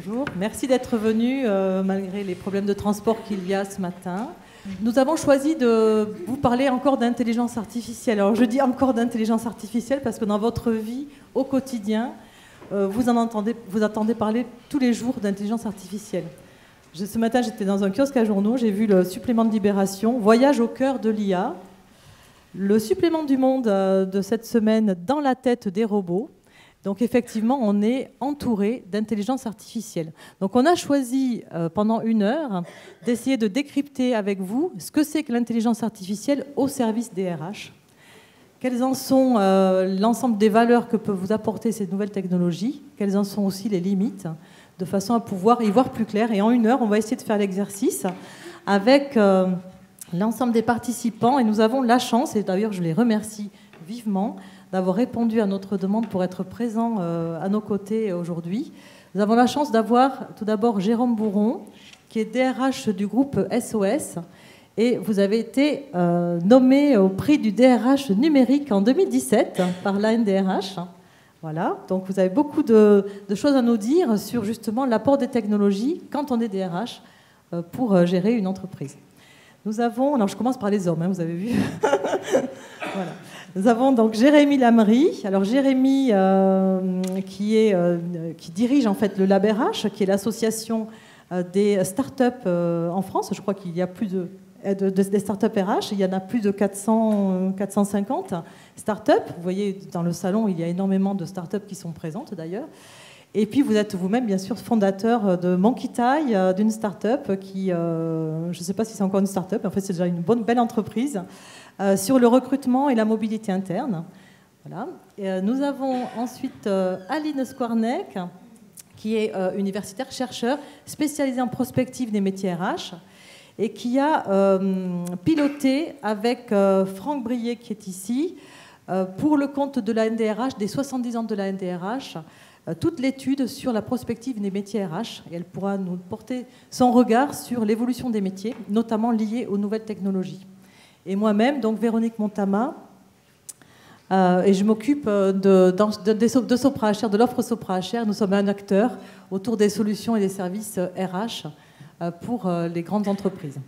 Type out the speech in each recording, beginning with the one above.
Bonjour, merci d'être venu malgré les problèmes de transport qu'il y a ce matin. Nous avons choisi de vous parler encore d'intelligence artificielle. Alors je dis encore d'intelligence artificielle parce que dans votre vie au quotidien, vous entendez parler tous les jours d'intelligence artificielle. Ce matin, j'étais dans un kiosque à journaux, j'ai vu le supplément de Libération, Voyage au cœur de l'IA, le supplément du Monde de cette semaine, Dans la tête des robots. Donc effectivement, on est entouré d'intelligence artificielle. Donc on a choisi pendant 1 heure d'essayer de décrypter avec vous ce que c'est que l'intelligence artificielle au service des RH. Quelles en sont l'ensemble des valeurs que peuvent vous apporter ces nouvelles technologies, quelles en sont aussi les limites, de façon à pouvoir y voir plus clair. Et en 1 heure, on va essayer de faire l'exercice avec l'ensemble des participants. Et nous avons la chance, et d'ailleurs je les remercie vivement, d'avoir répondu à notre demande pour être présent à nos côtés aujourd'hui. Nous avons la chance d'avoir tout d'abord Jérôme Bourron, qui est DRH du groupe SOS, et vous avez été nommé au prix du DRH numérique en 2017 par l'ANDRH. Voilà, donc vous avez beaucoup de choses à nous dire sur justement l'apport des technologies quand on est DRH pour gérer une entreprise. Nous avons, alors je commence par les hommes, hein, vous avez vu. Voilà. Nous avons donc Jérémy Lamery. Alors Jérémy, qui dirige en fait le LabRH, qui est l'association des startups en France. Je crois qu'il y a plus des startups RH. Il y en a plus de 450 startups. Vous voyez, dans le salon, il y a énormément de startups qui sont présentes d'ailleurs. Et puis vous êtes vous-même, bien sûr, fondateur de Monkey-Tie, d'une start-up qui, je ne sais pas si c'est encore une start-up, mais en fait c'est déjà une belle entreprise, sur le recrutement et la mobilité interne. Voilà. Et, nous avons ensuite Aline Skwarnek, qui est universitaire chercheur spécialisée en prospective des métiers RH et qui a piloté avec Franck Brier, qui est ici, pour le compte de la NDRH, des 70 ans de la NDRH, toute l'étude sur la prospective des métiers RH. Et elle pourra nous porter son regard sur l'évolution des métiers, notamment liés aux nouvelles technologies. Et moi-même, donc Véronique Montama, et je m'occupe de Sopra HR, de l'offre Sopra HR. Nous sommes un acteur autour des solutions et des services RH pour les grandes entreprises.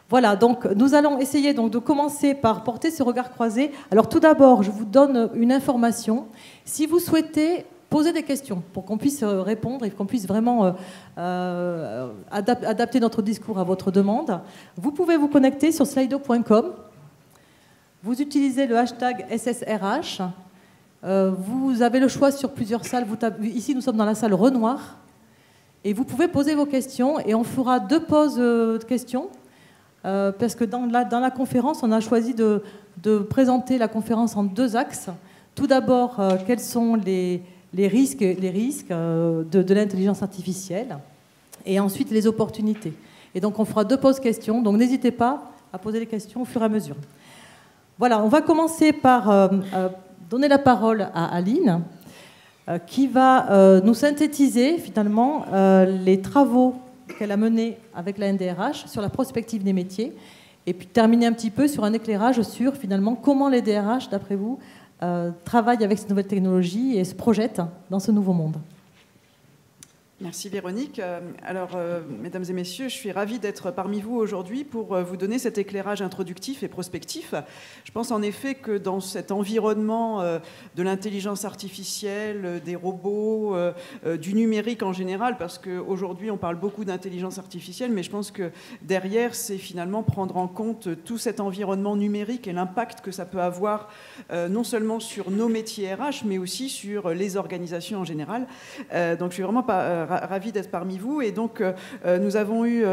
Voilà, donc nous allons essayer donc de commencer par porter ce regard croisé. Alors tout d'abord, je vous donne une information. Si vous souhaitez poser des questions pour qu'on puisse répondre et qu'on puisse vraiment adapter notre discours à votre demande, vous pouvez vous connecter sur slido.com. Vous utilisez le hashtag SSRH. Vous avez le choix sur plusieurs salles. Ici, nous sommes dans la salle Renoir. Et vous pouvez poser vos questions et on fera 2 pauses de questions. Parce que dans la conférence, on a choisi de présenter la conférence en 2 axes. Tout d'abord, quels sont les risques de l'intelligence artificielle et ensuite les opportunités. Et donc on fera 2 pauses questions, donc n'hésitez pas à poser les questions au fur et à mesure. Voilà, on va commencer par donner la parole à Aline qui va nous synthétiser finalement les travaux qu'elle a menés avec la NDRH sur la prospective des métiers et puis terminer un petit peu sur un éclairage sur finalement comment les DRH, d'après vous, travaillent avec ces nouvelles technologies et se projettent dans ce nouveau monde. Merci Véronique. Alors, mesdames et messieurs, je suis ravie d'être parmi vous aujourd'hui pour vous donner cet éclairage introductif et prospectif. Je pense en effet que dans cet environnement de l'intelligence artificielle, des robots, du numérique en général, parce qu'aujourd'hui on parle beaucoup d'intelligence artificielle, mais je pense que derrière, c'est finalement prendre en compte tout cet environnement numérique et l'impact que ça peut avoir non seulement sur nos métiers RH, mais aussi sur les organisations en général. Donc je suis vraiment ravi d'être parmi vous. Et donc, nous avons eu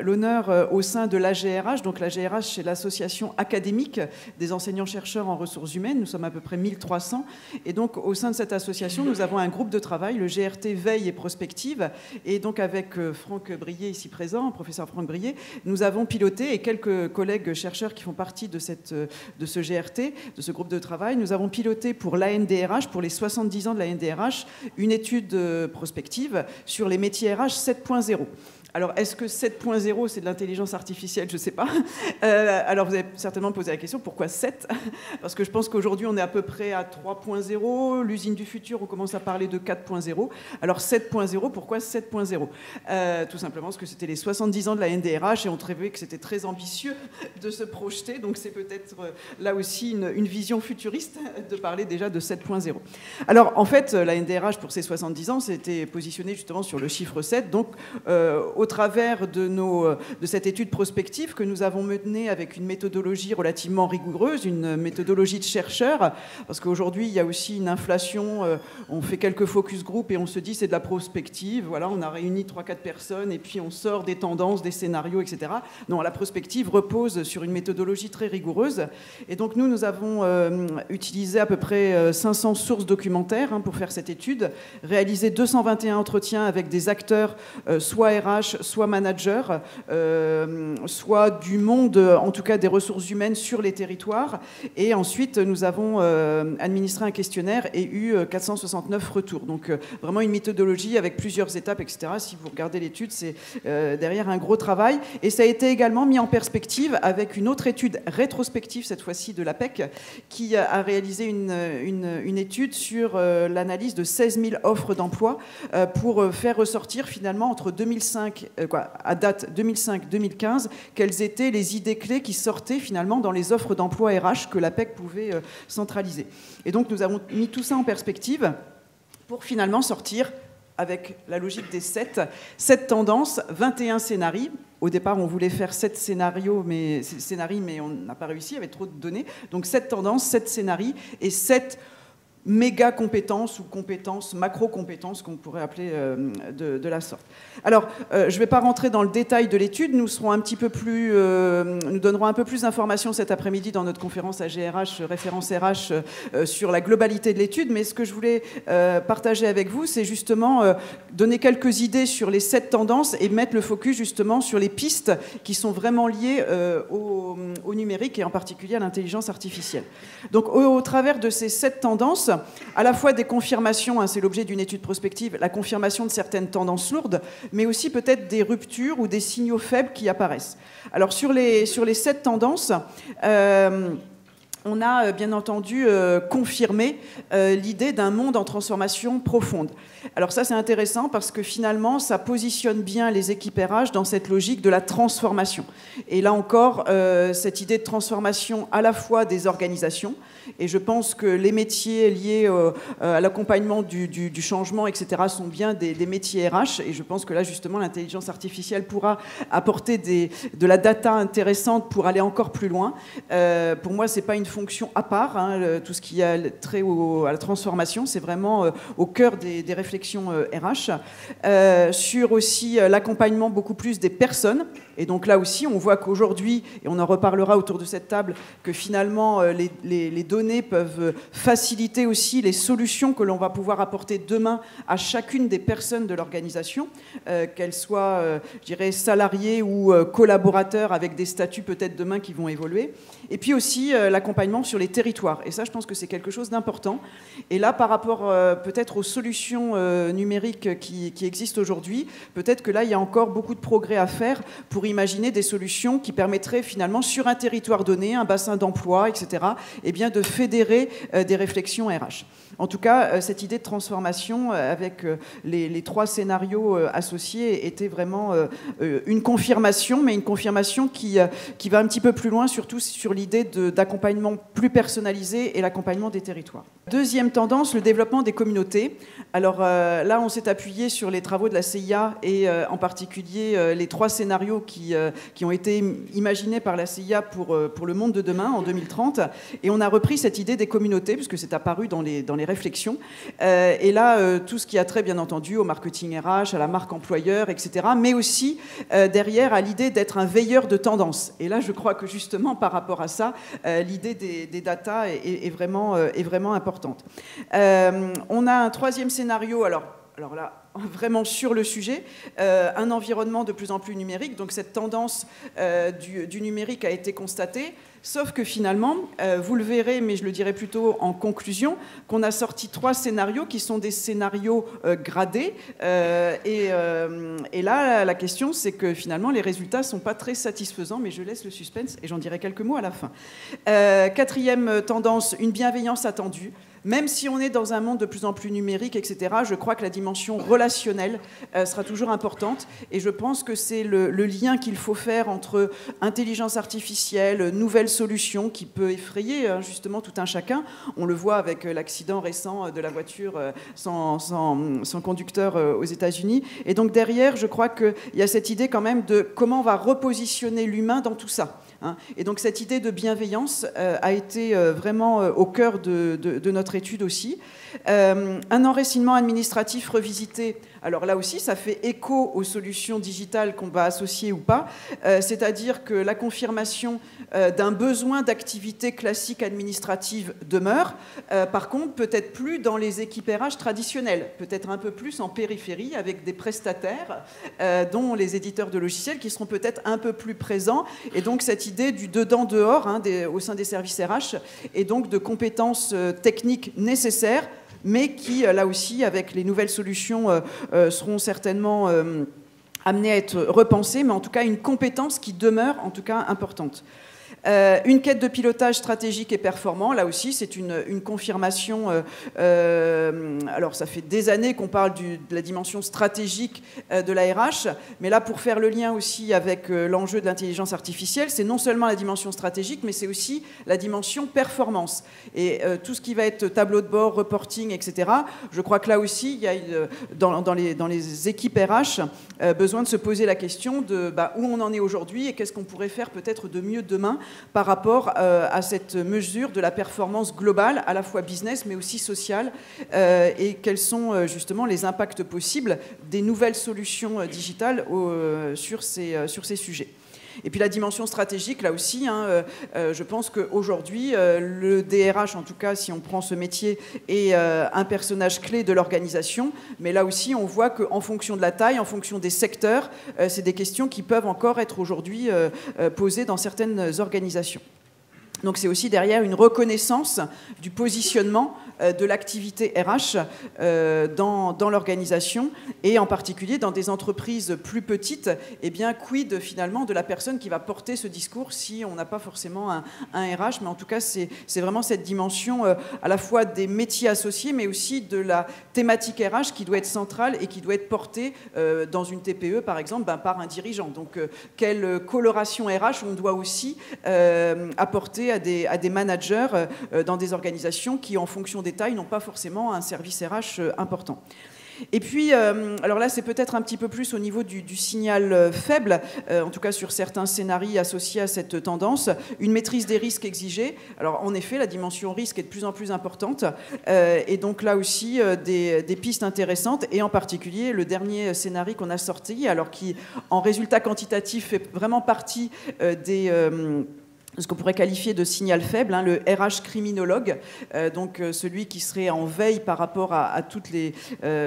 l'honneur au sein de l'AGRH. Donc, l'AGRH, c'est l'association académique des enseignants-chercheurs en ressources humaines. Nous sommes à peu près 1300. Et donc, au sein de cette association, nous avons un groupe de travail, le GRT Veille et Prospective. Et donc, avec Franck Brier, ici présent, professeur Franck Brier, nous avons piloté, et quelques collègues chercheurs qui font partie de ce GRT, de ce groupe de travail, nous avons piloté pour l'ANDRH, pour les 70 ans de la NDRH, une étude prospective sur les métiers RH 7.0. Alors, est-ce que 7.0, c'est de l'intelligence artificielle? Je ne sais pas. Alors, vous avez certainement posé la question, pourquoi 7? Parce que je pense qu'aujourd'hui, on est à peu près à 3.0. L'usine du futur, on commence à parler de 4.0. Alors, 7.0, pourquoi 7.0? Tout simplement parce que c'était les 70 ans de la NDRH et on trouvait que c'était très ambitieux de se projeter. Donc, c'est peut-être là aussi une vision futuriste de parler déjà de 7.0. Alors, en fait, la NDRH, pour ses 70 ans, s'était positionnée justement sur le chiffre 7. Donc, au travers de cette étude prospective que nous avons menée avec une méthodologie relativement rigoureuse, une méthodologie de chercheurs, parce qu'aujourd'hui, il y a aussi une inflation, on fait quelques focus group et on se dit c'est de la prospective, voilà, on a réuni 3-4 personnes et puis on sort des tendances, des scénarios, etc. Non, la prospective repose sur une méthodologie très rigoureuse. Et donc nous avons utilisé à peu près 500 sources documentaires pour faire cette étude, réalisé 221 entretiens avec des acteurs, soit RH, soit manager, soit du monde, en tout cas des ressources humaines sur les territoires. Et ensuite, nous avons administré un questionnaire et eu 469 retours. Donc, vraiment une méthodologie avec plusieurs étapes, etc. Si vous regardez l'étude, c'est derrière un gros travail. Et ça a été également mis en perspective avec une autre étude rétrospective, cette fois-ci de l'APEC, qui a réalisé une étude sur l'analyse de 16 000 offres d'emploi pour faire ressortir finalement entre 2005 à date 2005-2015, quelles étaient les idées clés qui sortaient finalement dans les offres d'emploi RH que l'APEC pouvait centraliser. Et donc nous avons mis tout ça en perspective pour finalement sortir, avec la logique des 7 tendances, 21 scénarios. Au départ, on voulait faire 7 scénarios, mais on n'a pas réussi, il y avait trop de données. Donc 7 tendances, 7 scénarios et 7 méga compétences ou compétences, macro-compétences qu'on pourrait appeler de la sorte. Alors, je ne vais pas rentrer dans le détail de l'étude, nous donnerons un peu plus d'informations cet après-midi dans notre conférence AGRH, référence RH, sur la globalité de l'étude, mais ce que je voulais partager avec vous, c'est justement donner quelques idées sur les 7 tendances et mettre le focus justement sur les pistes qui sont vraiment liées au numérique et en particulier à l'intelligence artificielle. Donc, au travers de ces 7 tendances, à la fois des confirmations, c'est l'objet d'une étude prospective, la confirmation de certaines tendances lourdes, mais aussi peut-être des ruptures ou des signaux faibles qui apparaissent. Alors sur les 7 tendances, on a bien entendu confirmé l'idée d'un monde en transformation profonde. Alors ça, c'est intéressant parce que finalement, ça positionne bien les équipes RH dans cette logique de la transformation. Et là encore, cette idée de transformation à la fois des organisations, et je pense que les métiers liés à l'accompagnement du changement, etc., sont bien des métiers RH, et je pense que là, justement, l'intelligence artificielle pourra apporter de la data intéressante pour aller encore plus loin. Pour moi, c'est pas une fonction à part, tout ce qui a trait à la transformation, c'est vraiment au cœur des réflexions RH, sur aussi l'accompagnement beaucoup plus des personnes. Et donc là aussi, on voit qu'aujourd'hui, et on en reparlera autour de cette table, que finalement, les données peuvent faciliter aussi les solutions que l'on va pouvoir apporter demain à chacune des personnes de l'organisation, qu'elles soient, je dirais, salariées ou collaborateurs avec des statuts peut-être demain qui vont évoluer. Et puis aussi l'accompagnement sur les territoires. Et ça, je pense que c'est quelque chose d'important. Et là, par rapport peut-être aux solutions numériques qui existent aujourd'hui, peut-être que là, il y a encore beaucoup de progrès à faire pour imaginer des solutions qui permettraient finalement, sur un territoire donné, un bassin d'emploi, etc., eh bien, de fédérer des réflexions RH. En tout cas, cette idée de transformation avec les 3 scénarios associés était vraiment une confirmation, mais une confirmation qui va un petit peu plus loin, surtout sur l'idée d'accompagnement plus personnalisé et l'accompagnement des territoires. Deuxième tendance, le développement des communautés. Alors là, on s'est appuyé sur les travaux de la CIA et en particulier les 3 scénarios qui ont été imaginés par la CIA pour le monde de demain, en 2030. Et on a repris cette idée des communautés, puisque c'est apparu dans les réflexions. Et là, tout ce qui a trait, bien entendu, au marketing RH, à la marque employeur, etc., mais aussi derrière à l'idée d'être un veilleur de tendance. Et là, je crois que justement, par rapport à ça, l'idée des data est vraiment importante. On a un 3e scénario, alors alors là, vraiment sur le sujet, un environnement de plus en plus numérique. Donc cette tendance du numérique a été constatée. Sauf que finalement, vous le verrez, mais je le dirai plutôt en conclusion, qu'on a sorti 3 scénarios qui sont des scénarios gradés. Et là, la question, c'est que finalement, les résultats ne sont pas très satisfaisants, mais je laisse le suspense et j'en dirai quelques mots à la fin. 4e tendance, une bienveillance attendue. Même si on est dans un monde de plus en plus numérique, etc., je crois que la dimension relationnelle sera toujours importante. Et je pense que c'est le lien qu'il faut faire entre intelligence artificielle, nouvelles solutions qui peut effrayer justement tout un chacun. On le voit avec l'accident récent de la voiture sans conducteur aux États-Unis. Et donc derrière, je crois qu'il y a cette idée quand même de comment on va repositionner l'humain dans tout ça. Et donc cette idée de bienveillance a été vraiment au cœur de notre étude aussi. Un enracinement administratif revisité. Alors là aussi, ça fait écho aux solutions digitales qu'on va associer ou pas, c'est-à-dire que la confirmation d'un besoin d'activité classique administrative demeure, par contre, peut-être plus dans les équipes RH traditionnelles, peut-être un peu plus en périphérie avec des prestataires, dont les éditeurs de logiciels qui seront peut-être un peu plus présents, et donc cette idée du dedans-dehors au sein des services RH, et donc de compétences techniques nécessaires, mais qui, là aussi, avec les nouvelles solutions, seront certainement amenées à être repensées, mais en tout cas une compétence qui demeure en tout cas importante. Une quête de pilotage stratégique et performant, là aussi c'est une confirmation, alors ça fait des années qu'on parle de la dimension stratégique de la RH, mais là pour faire le lien aussi avec l'enjeu de l'intelligence artificielle, c'est non seulement la dimension stratégique, mais c'est aussi la dimension performance. Et tout ce qui va être tableau de bord, reporting, etc., je crois que là aussi il y a dans les équipes RH besoin de se poser la question de où on en est aujourd'hui et qu'est-ce qu'on pourrait faire peut-être de mieux demain par rapport à cette mesure de la performance globale, à la fois business mais aussi sociale, et quels sont justement les impacts possibles des nouvelles solutions digitales sur ces sujets. Et puis la dimension stratégique, là aussi, je pense qu'aujourd'hui, le DRH, en tout cas, si on prend ce métier, est un personnage clé de l'organisation. Mais là aussi, on voit qu'en fonction de la taille, en fonction des secteurs, c'est des questions qui peuvent encore être aujourd'hui posées dans certaines organisations. Donc c'est aussi derrière une reconnaissance du positionnement de l'activité RH dans l'organisation, et en particulier dans des entreprises plus petites, et bien quid finalement de la personne qui va porter ce discours si on n'a pas forcément un RH, mais en tout cas c'est vraiment cette dimension à la fois des métiers associés, mais aussi de la thématique RH qui doit être centrale et qui doit être portée dans une TPE par exemple par un dirigeant. Donc quelle coloration RH on doit aussi apporter à des managers dans des organisations qui, en fonction des tailles, n'ont pas forcément un service RH important. Et puis, alors là, c'est peut-être un petit peu plus au niveau du signal faible, en tout cas sur certains scénarios associés à cette tendance, une maîtrise des risques exigée. Alors, en effet, la dimension risque est de plus en plus importante, et donc là aussi, des pistes intéressantes, et en particulier, le dernier scénario qu'on a sorti, alors qui, en résultat quantitatif, fait vraiment partie ce qu'on pourrait qualifier de signal faible, le RH criminologue, donc celui qui serait en veille par rapport à toutes les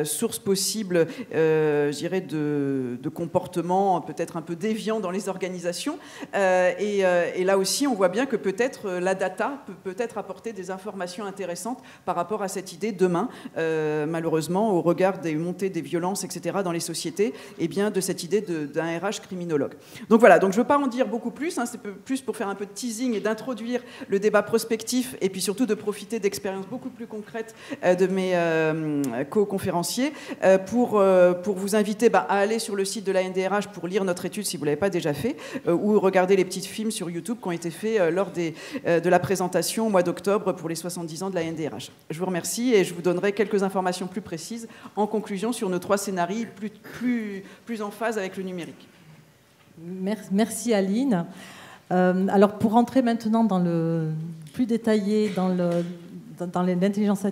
sources possibles, je dirais, de comportements peut-être un peu déviants dans les organisations. Et là aussi, on voit bien que peut-être la data peut peut-être apporter des informations intéressantes par rapport à cette idée demain, malheureusement, au regard des montées des violences, etc., dans les sociétés, et bien de cette idée d'un RH criminologue. Donc voilà, donc je ne veux pas en dire beaucoup plus, c'est plus pour faire un peu de teasing et d'introduire le débat prospectif, et puis surtout de profiter d'expériences beaucoup plus concrètes de mes co-conférenciers pour vous inviter à aller sur le site de l'ANDRH pour lire notre étude si vous ne l'avez pas déjà fait, ou regarder les petits films sur YouTube qui ont été faits lors de la présentation au mois d'octobre pour les 70 ans de l'ANDRH. Je vous remercie et je vous donnerai quelques informations plus précises en conclusion sur nos 3 scénarios plus en phase avec le numérique. Merci Aline. Alors pour rentrer maintenant dans le plus détaillé dans l'intelligence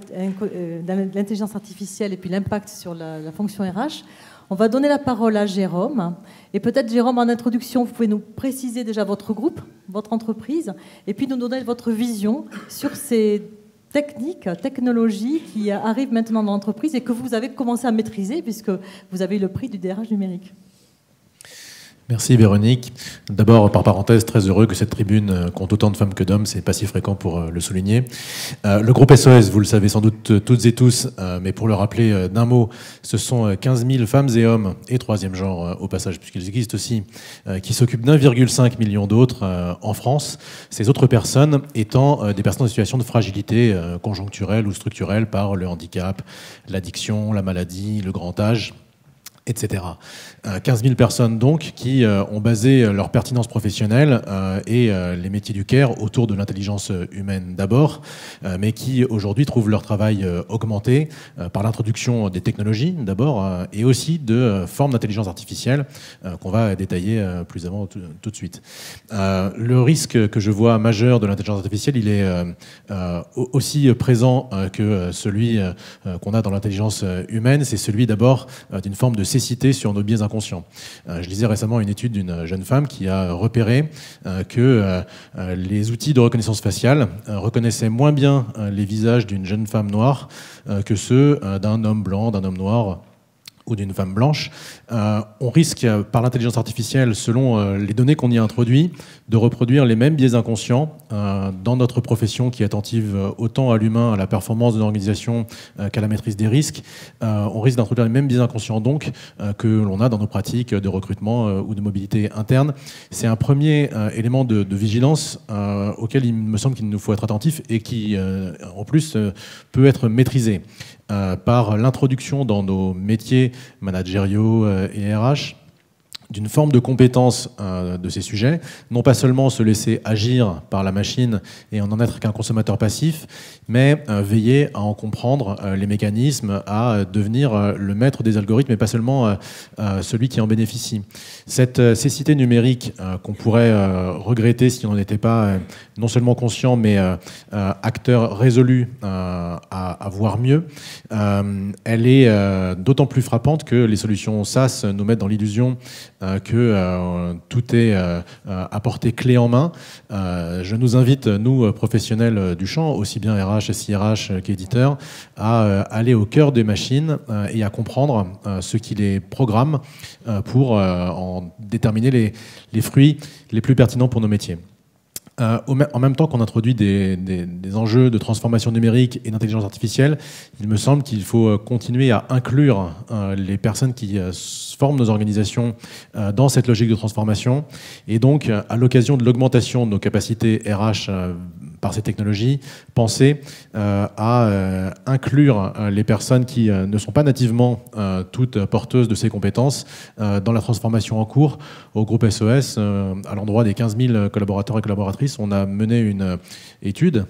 artificielle et puis l'impact sur la fonction RH, on va donner la parole à Jérôme. Et peut-être Jérôme, en introduction, vous pouvez nous préciser déjà votre groupe, votre entreprise, et puis nous donner votre vision sur ces technologie qui arrive maintenant dans l'entreprise et que vous avez commencé à maîtriser puisque vous avez eu le prix du DRH numérique. Merci Véronique. D'abord, par parenthèse, très heureux que cette tribune compte autant de femmes que d'hommes, c'est pas si fréquent pour le souligner. Le groupe SOS, vous le savez sans doute toutes et tous, mais pour le rappeler d'un mot, ce sont 15 000 femmes et hommes, et troisième genre au passage, puisqu'ils existent aussi, qui s'occupent d'1,5 million d'autres en France. Ces autres personnes étant des personnes en situation de fragilité conjoncturelle ou structurelle par le handicap, l'addiction, la maladie, le grand âge, etc. 15 000 personnes donc qui ont basé leur pertinence professionnelle et les métiers du care autour de l'intelligence humaine d'abord, mais qui aujourd'hui trouvent leur travail augmenté par l'introduction des technologies d'abord et aussi de formes d'intelligence artificielle qu'on va détailler plus avant tout de suite. Le risque que je vois majeur de l'intelligence artificielle, il est aussi présent que celui qu'on a dans l'intelligence humaine, c'est celui d'abord d'une forme de cécité sur nos biais inconscients. Je lisais récemment une étude d'une jeune femme qui a repéré que les outils de reconnaissance faciale reconnaissaient moins bien les visages d'une jeune femme noire que ceux d'un homme blanc, d'un homme noir ou d'une femme blanche. On risque, par l'intelligence artificielle, selon les données qu'on y introduit, de reproduire les mêmes biais inconscients dans notre profession qui est attentive autant à l'humain, à la performance de l'organisation qu'à la maîtrise des risques. On risque d'introduire les mêmes biais inconscients donc que l'on a dans nos pratiques de recrutement ou de mobilité interne. C'est un premier élément de vigilance auquel il me semble qu'il nous faut être attentif et qui, en plus, peut être maîtrisé par l'introduction dans nos métiers managériaux et RH d'une forme de compétence de ces sujets, non pas seulement se laisser agir par la machine et en être qu'un consommateur passif, mais veiller à en comprendre les mécanismes, à devenir le maître des algorithmes et pas seulement celui qui en bénéficie. Cette cécité numérique qu'on pourrait regretter si on n'était pas non seulement conscient, mais acteur résolu à voir mieux, elle est d'autant plus frappante que les solutions SaaS nous mettent dans l'illusion que tout est apporté clé en main. Je nous invite, nous, professionnels du champ, aussi bien RH, SIRH qu'éditeurs, à aller au cœur des machines et à comprendre ce qui les programme pour en déterminer les fruits les plus pertinents pour nos métiers. En même temps qu'on introduit des enjeux de transformation numérique et d'intelligence artificielle, il me semble qu'il faut continuer à inclure les personnes qui forment nos organisations dans cette logique de transformation. Et donc, à l'occasion de l'augmentation de nos capacités RH par ces technologies, penser à inclure les personnes qui ne sont pas nativement toutes porteuses de ces compétences dans la transformation en cours. Au groupe SOS, à l'endroit des 15 000 collaborateurs et collaboratrices, on a mené une étude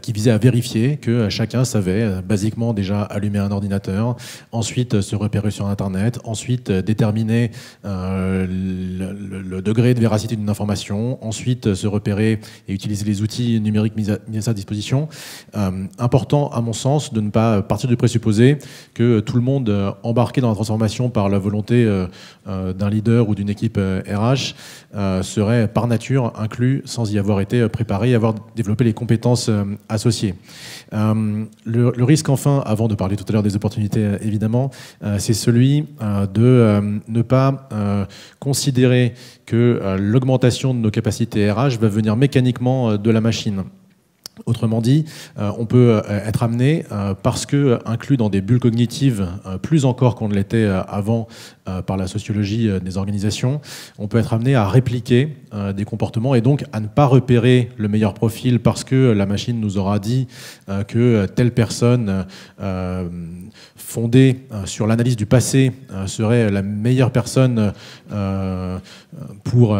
qui visait à vérifier que chacun savait basiquement déjà allumer un ordinateur, ensuite se repérer sur Internet, ensuite déterminer le degré de véracité d'une information, ensuite se repérer et utiliser les outils numériques mis à sa disposition. Important, à mon sens, de ne pas partir du présupposé que tout le monde embarqué dans la transformation par la volonté d'un leader ou d'une équipe RH serait par nature inclus sans y avoir été préparé et avoir développé les compétences associés. Le risque enfin, avant de parler tout à l'heure des opportunités évidemment, c'est celui de ne pas considérer que l'augmentation de nos capacités RH va venir mécaniquement de la machine. Autrement dit, on peut être amené, parce que inclus dans des bulles cognitives, plus encore qu'on ne l'était avant par la sociologie des organisations, on peut être amené à répliquer des comportements et donc à ne pas repérer le meilleur profil parce que la machine nous aura dit que telle personne fondée sur l'analyse du passé serait la meilleure personne pour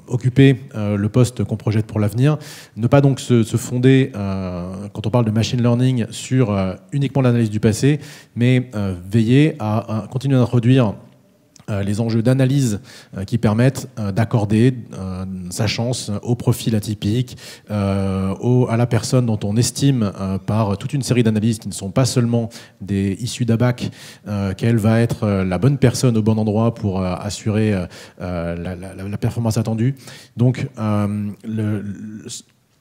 occuper le poste qu'on projette pour l'avenir. Ne pas donc se fonder, quand on parle de machine learning, sur uniquement l'analyse du passé, mais veiller à continuer d'introduire les enjeux d'analyse qui permettent d'accorder sa chance au profil atypique, à la personne dont on estime par toute une série d'analyses qui ne sont pas seulement des issues d'ABAC, qu'elle va être la bonne personne au bon endroit pour assurer la performance attendue. Donc,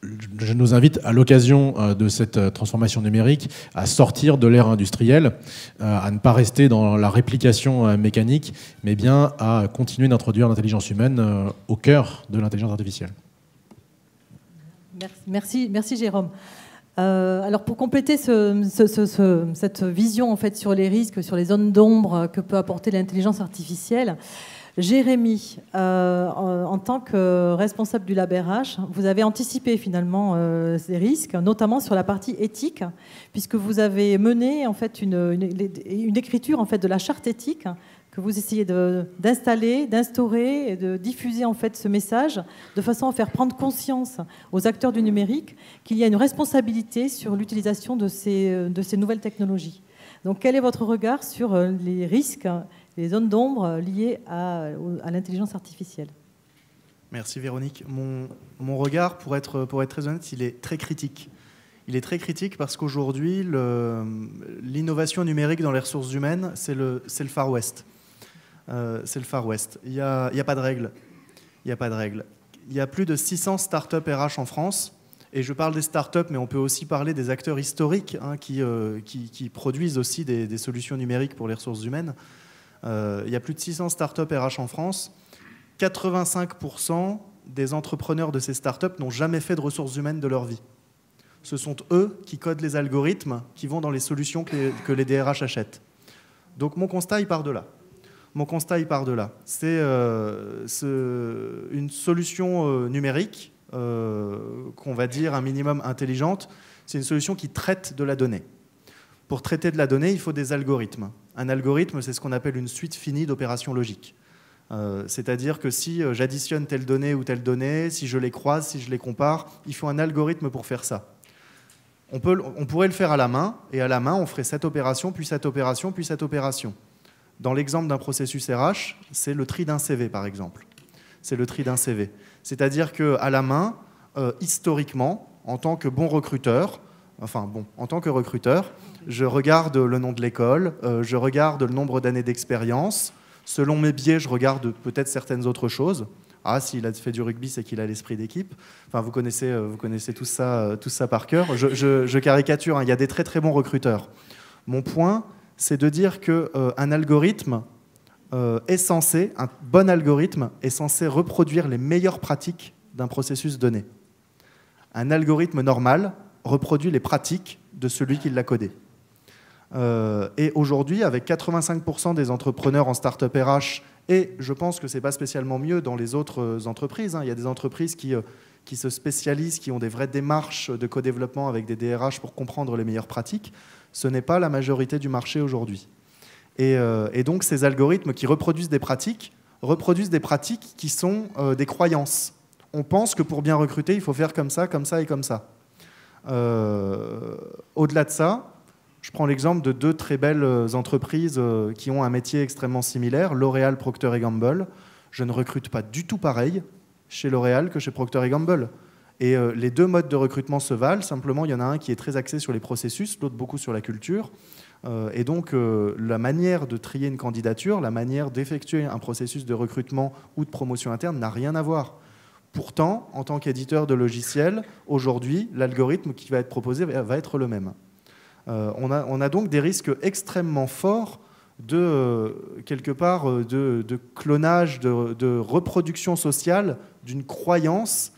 je nous invite à l'occasion de cette transformation numérique à sortir de l'ère industrielle, à ne pas rester dans la réplication mécanique, mais bien à continuer d'introduire l'intelligence humaine au cœur de l'intelligence artificielle. Merci Jérôme. Alors pour compléter cette vision en fait sur les risques, sur les zones d'ombre que peut apporter l'intelligence artificielle, Jérémy, en tant que responsable du Lab RH, vous avez anticipé finalement ces risques, notamment sur la partie éthique, puisque vous avez mené en fait une écriture en fait de la charte éthique que vous essayez d'installer, d'instaurer et de diffuser en fait ce message de façon à faire prendre conscience aux acteurs du numérique qu'il y a une responsabilité sur l'utilisation de ces nouvelles technologies. Donc quel est votre regard sur les risques, les zones d'ombre liées à l'intelligence artificielle? Merci Véronique. Mon regard, pour être très honnête, il est très critique. Il est très critique parce qu'aujourd'hui, l'innovation numérique dans les ressources humaines, c'est le Far West. C'est le Far West. Il n'y a pas de règles. Il n'y a pas de règles. Il y a plus de 600 startups RH en France. Et je parle des startups, mais on peut aussi parler des acteurs historiques qui produisent aussi des solutions numériques pour les ressources humaines. Il y a plus de 600 startups RH en France. 85% des entrepreneurs de ces startups n'ont jamais fait de ressources humaines de leur vie. Ce sont eux qui codent les algorithmes qui vont dans les solutions que les DRH achètent. Donc mon constat, il part de là. C'est une solution numérique, qu'on va dire un minimum intelligente. C'est une solution qui traite de la donnée. Pour traiter de la donnée, il faut des algorithmes. Un algorithme, c'est ce qu'on appelle une suite finie d'opérations logiques. C'est-à-dire que si j'additionne telle donnée ou telle donnée, si je les croise, si je les compare, il faut un algorithme pour faire ça. On pourrait le faire à la main, et à la main, on ferait cette opération, puis cette opération, puis cette opération. Dans l'exemple d'un processus RH, c'est le tri d'un CV, par exemple. C'est le tri d'un CV. C'est-à-dire qu'à la main, historiquement, en tant que recruteur, je regarde le nom de l'école, je regarde le nombre d'années d'expérience. Selon mes biais, je regarde peut-être certaines autres choses. Ah, s'il a fait du rugby, c'est qu'il a l'esprit d'équipe. Enfin, vous connaissez tout ça par cœur. Je caricature, hein, il y a des très très bons recruteurs. Mon point, c'est de dire qu'un algorithme un bon algorithme est censé reproduire les meilleures pratiques d'un processus donné. Un algorithme normal reproduit les pratiques de celui qui l'a codé. Et aujourd'hui, avec 85% des entrepreneurs en start-up RH, et je pense que ce n'est pas spécialement mieux dans les autres entreprises, hein. Il y a des entreprises qui se spécialisent, qui ont des vraies démarches de co-développement avec des DRH pour comprendre les meilleures pratiques. Ce n'est pas la majorité du marché aujourd'hui. Et donc ces algorithmes qui reproduisent des pratiques qui sont des croyances. On pense que pour bien recruter, il faut faire comme ça et comme ça. Au-delà de ça, je prends l'exemple de deux très belles entreprises qui ont un métier extrêmement similaire, L'Oréal, Procter & Gamble. Je ne recrute pas du tout pareil chez L'Oréal que chez Procter & Gamble. Et les deux modes de recrutement se valent, simplement il y en a un qui est très axé sur les processus, l'autre beaucoup sur la culture. Et donc la manière de trier une candidature, la manière d'effectuer un processus de recrutement ou de promotion interne n'a rien à voir. Pourtant, en tant qu'éditeur de logiciels, aujourd'hui, l'algorithme qui va être proposé va être le même. On a donc des risques extrêmement forts quelque part de clonage, de reproduction sociale d'une croyance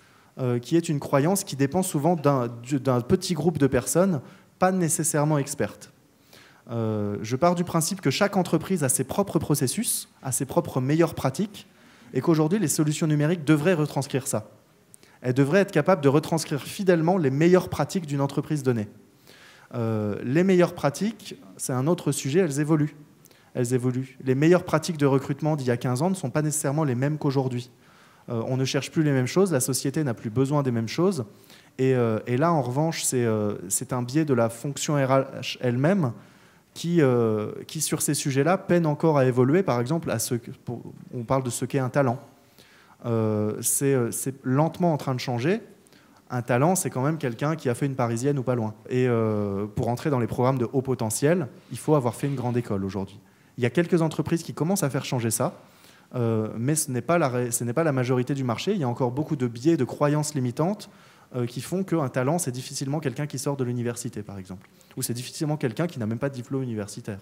qui est une croyance qui dépend souvent d'un petit groupe de personnes, pas nécessairement expertes. Je pars du principe que chaque entreprise a ses propres processus, a ses propres meilleures pratiques, et qu'aujourd'hui, les solutions numériques devraient retranscrire ça. Elles devraient être capables de retranscrire fidèlement les meilleures pratiques d'une entreprise donnée. Les meilleures pratiques, c'est un autre sujet, elles évoluent. Les meilleures pratiques de recrutement d'il y a 15 ans ne sont pas nécessairement les mêmes qu'aujourd'hui. On ne cherche plus les mêmes choses, la société n'a plus besoin des mêmes choses. Et là, en revanche, c'est un biais de la fonction RH elle-même qui, sur ces sujets-là, peine encore à évoluer. Par exemple, on parle de ce qu'est un talent. C'est lentement en train de changer. Un talent, c'est quand même quelqu'un qui a fait une parisienne ou pas loin. Et pour entrer dans les programmes de haut potentiel, il faut avoir fait une grande école aujourd'hui. Il y a quelques entreprises qui commencent à faire changer ça, mais ce n'est pas la majorité du marché. Il y a encore beaucoup de biais, de croyances limitantes qui font qu'un talent, c'est difficilement quelqu'un qui sort de l'université, par exemple. Ou c'est difficilement quelqu'un qui n'a même pas de diplôme universitaire.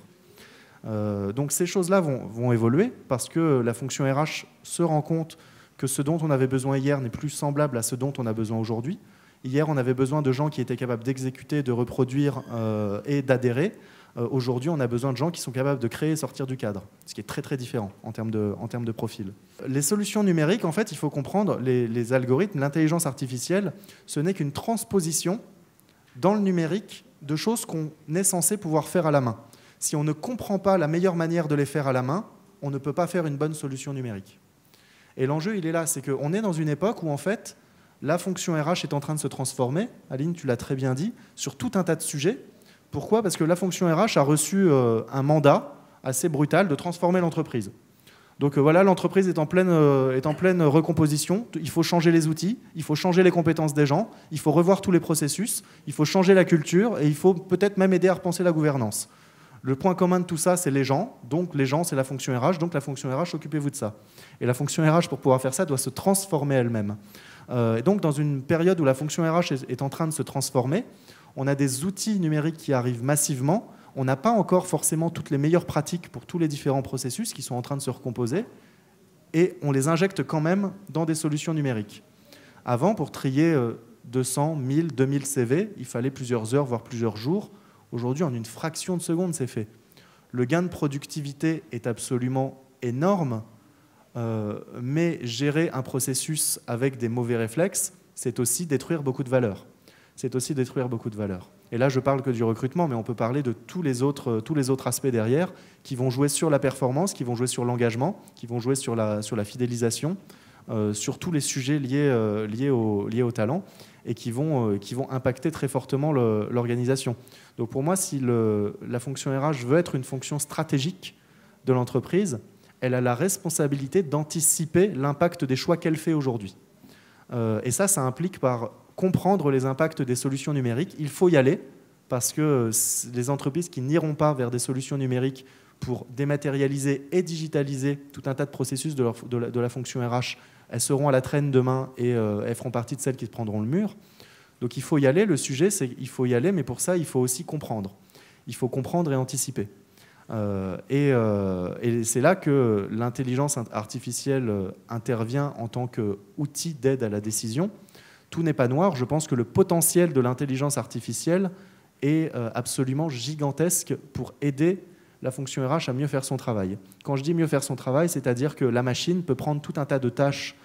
Donc ces choses-là vont évoluer parce que la fonction RH se rend compte que ce dont on avait besoin hier n'est plus semblable à ce dont on a besoin aujourd'hui. Hier, on avait besoin de gens qui étaient capables d'exécuter, de reproduire et d'adhérer. Aujourd'hui, on a besoin de gens qui sont capables de créer et sortir du cadre, ce qui est très très différent en termes de profil. Les solutions numériques, en fait, il faut comprendre, les algorithmes, l'intelligence artificielle, ce n'est qu'une transposition dans le numérique de choses qu'on est censé pouvoir faire à la main. Si on ne comprend pas la meilleure manière de les faire à la main, on ne peut pas faire une bonne solution numérique. Et l'enjeu, il est là, c'est qu'on est dans une époque où, en fait, la fonction RH est en train de se transformer, Aline, tu l'as très bien dit, sur tout un tas de sujets. Pourquoi ? Parce que la fonction RH a reçu un mandat assez brutal de transformer l'entreprise. Donc voilà, l'entreprise est en pleine recomposition, il faut changer les outils, il faut changer les compétences des gens, il faut revoir tous les processus, il faut changer la culture et il faut peut-être même aider à repenser la gouvernance. Le point commun de tout ça, c'est les gens, donc les gens, c'est la fonction RH, donc la fonction RH, occupez-vous de ça. Et la fonction RH, pour pouvoir faire ça, doit se transformer elle-même. Et donc dans une période où la fonction RH est en train de se transformer, on a des outils numériques qui arrivent massivement. On n'a pas encore forcément toutes les meilleures pratiques pour tous les différents processus qui sont en train de se recomposer. Et on les injecte quand même dans des solutions numériques. Avant, pour trier 200, 1000, 2000 CV, il fallait plusieurs heures, voire plusieurs jours. Aujourd'hui, en une fraction de seconde, c'est fait. Le gain de productivité est absolument énorme, mais gérer un processus avec des mauvais réflexes, c'est aussi détruire beaucoup de valeur. Et là, je parle que du recrutement, mais on peut parler de tous les autres aspects derrière qui vont jouer sur la performance, qui vont jouer sur l'engagement, qui vont jouer sur la fidélisation, sur tous les sujets liés au talent et qui vont impacter très fortement l'organisation. Donc pour moi, si la fonction RH veut être une fonction stratégique de l'entreprise, elle a la responsabilité d'anticiper l'impact des choix qu'elle fait aujourd'hui. Et ça implique par comprendre les impacts des solutions numériques. Il faut y aller parce que les entreprises qui n'iront pas vers des solutions numériques pour dématérialiser et digitaliser tout un tas de processus de la fonction RH, elles seront à la traîne demain et elles feront partie de celles qui se prendront le mur. Donc il faut y aller. Le sujet, c'est qu'il faut y aller, mais pour ça, il faut aussi comprendre. Il faut comprendre et anticiper. Et c'est là que l'intelligence artificielle intervient en tant qu'outil d'aide à la décision. Tout n'est pas noir. Je pense que le potentiel de l'intelligence artificielle est absolument gigantesque pour aider la fonction RH à mieux faire son travail. Quand je dis mieux faire son travail, c'est-à-dire que la machine peut prendre tout un tas de tâches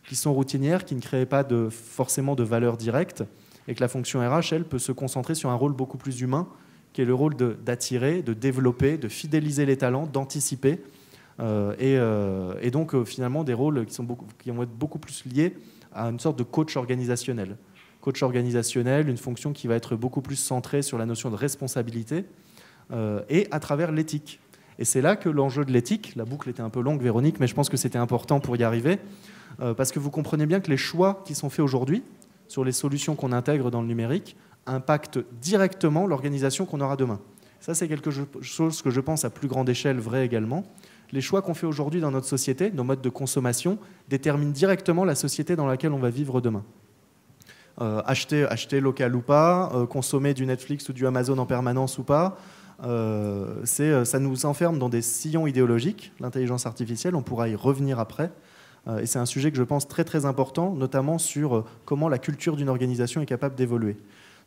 qui sont routinières, qui ne créent pas forcément de valeur directe, et que la fonction RH, elle, peut se concentrer sur un rôle beaucoup plus humain, qui est le rôle d'attirer, de développer, de fidéliser les talents, d'anticiper, et donc finalement des rôles qui vont être beaucoup plus liés à une sorte de coach organisationnel. Coach organisationnel, une fonction qui va être beaucoup plus centrée sur la notion de responsabilité et à travers l'éthique. Et c'est là que l'enjeu de l'éthique, la boucle était un peu longue, Véronique, mais je pense que c'était important pour y arriver, parce que vous comprenez bien que les choix qui sont faits aujourd'hui sur les solutions qu'on intègre dans le numérique impactent directement l'organisation qu'on aura demain. Ça, c'est quelque chose que je pense à plus grande échelle vrai également. Les choix qu'on fait aujourd'hui dans notre société, nos modes de consommation, déterminent directement la société dans laquelle on va vivre demain. Acheter local ou pas, consommer du Netflix ou du Amazon en permanence ou pas, ça nous enferme dans des sillons idéologiques. L'intelligence artificielle, on pourra y revenir après. Et c'est un sujet que je pense très très important, notamment sur comment la culture d'une organisation est capable d'évoluer.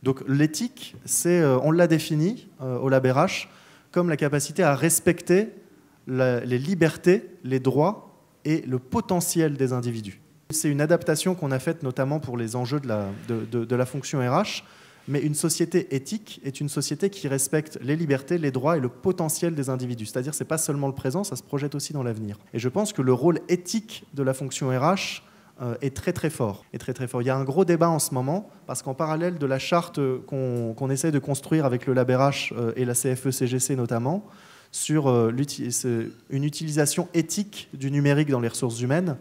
Donc l'éthique, on l'a défini au LabRH comme la capacité à respecter les libertés, les droits et le potentiel des individus. C'est une adaptation qu'on a faite notamment pour les enjeux de la fonction RH, mais une société éthique est une société qui respecte les libertés, les droits et le potentiel des individus. C'est-à-dire que ce n'est pas seulement le présent, ça se projette aussi dans l'avenir. Et je pense que le rôle éthique de la fonction RH est très très fort. Il y a un gros débat en ce moment, parce qu'en parallèle de la charte qu'on essaie de construire avec le LabRH et la CFE-CGC notamment, sur une utilisation éthique du numérique dans les ressources humaines,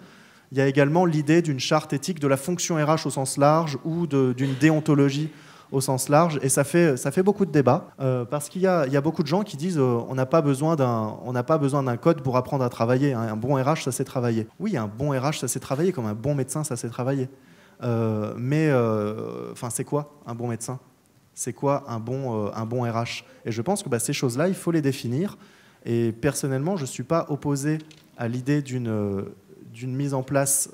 il y a également l'idée d'une charte éthique de la fonction RH au sens large ou d'une déontologie au sens large, et ça fait beaucoup de débats, parce qu'il y a beaucoup de gens qui disent on n'a pas besoin d'un code pour apprendre à travailler, hein. Un bon RH, ça sait travailler. Oui, un bon RH, ça sait travailler, comme un bon médecin, ça sait travailler. c'est quoi un bon médecin? C'est quoi un bon RH? Et je pense que ces choses-là, il faut les définir. Et personnellement, je ne suis pas opposé à l'idée d'une mise en place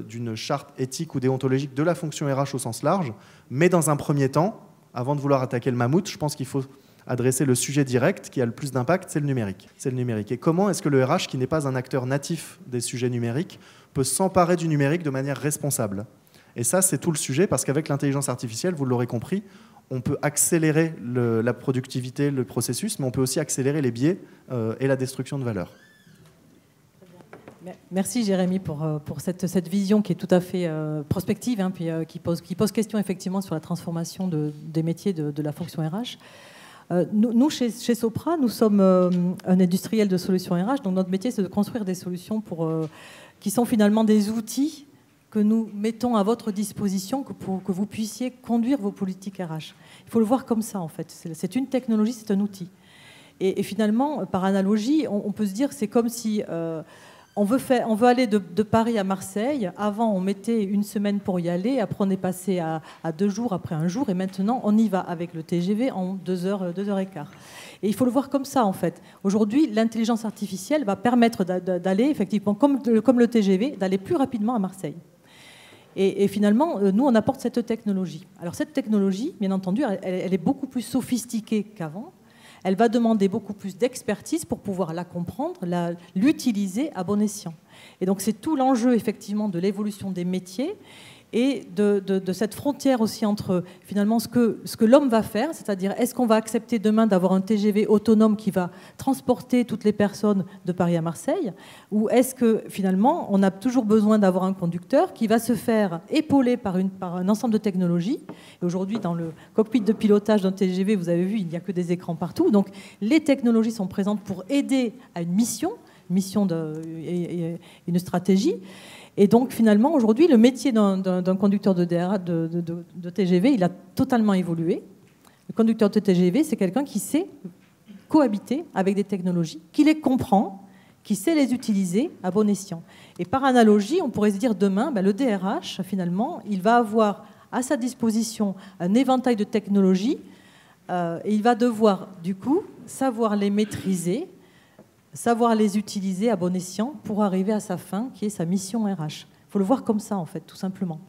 d'une charte éthique ou déontologique de la fonction RH au sens large. Mais dans un premier temps, avant de vouloir attaquer le mammouth, je pense qu'il faut adresser le sujet direct qui a le plus d'impact, c'est le numérique. C'est le numérique. Et comment est-ce que le RH, qui n'est pas un acteur natif des sujets numériques, peut s'emparer du numérique de manière responsable? Et ça, c'est tout le sujet, parce qu'avec l'intelligence artificielle, vous l'aurez compris, on peut accélérer la productivité, le processus, mais on peut aussi accélérer les biais et la destruction de valeur. Merci Jérémy pour cette vision qui est tout à fait prospective, hein, puis, qui pose question effectivement sur la transformation des métiers de la fonction RH. Nous, chez Sopra, nous sommes un industriel de solutions RH, donc notre métier, c'est de construire des solutions qui sont finalement des outils que nous mettons à votre disposition pour que vous puissiez conduire vos politiques RH. Il faut le voir comme ça, en fait. C'est une technologie, c'est un outil. Et finalement, par analogie, on peut se dire que c'est comme si on veut aller de Paris à Marseille. Avant, on mettait une semaine pour y aller. Après, on est passé à 2 jours, après 1 jour. Et maintenant, on y va avec le TGV en 2 heures et quart. Et il faut le voir comme ça, en fait. Aujourd'hui, l'intelligence artificielle va permettre d'aller, effectivement, comme le TGV, d'aller plus rapidement à Marseille. Et finalement, nous, on apporte cette technologie. Alors, cette technologie, bien entendu, elle est beaucoup plus sophistiquée qu'avant. Elle va demander beaucoup plus d'expertise pour pouvoir la comprendre, l'utiliser à bon escient. Et donc, c'est tout l'enjeu, effectivement, de l'évolution des métiers et de cette frontière aussi entre, finalement, ce que l'homme va faire, c'est-à-dire, est-ce qu'on va accepter demain d'avoir un TGV autonome qui va transporter toutes les personnes de Paris à Marseille, ou est-ce que, finalement, on a toujours besoin d'avoir un conducteur qui va se faire épauler par un ensemble de technologies. Et aujourd'hui, dans le cockpit de pilotage d'un TGV, vous avez vu, il n'y a que des écrans partout. Donc, les technologies sont présentes pour aider à une mission et une stratégie. Et donc, finalement, aujourd'hui, le métier d'un conducteur de TGV, il a totalement évolué. Le conducteur de TGV, c'est quelqu'un qui sait cohabiter avec des technologies, qui les comprend, qui sait les utiliser à bon escient. Et par analogie, on pourrait se dire demain, le DRH, finalement, il va avoir à sa disposition un éventail de technologies et il va devoir, du coup, savoir les maîtriser, savoir les utiliser à bon escient pour arriver à sa fin, qui est sa mission RH. Il faut le voir comme ça, en fait, tout simplement.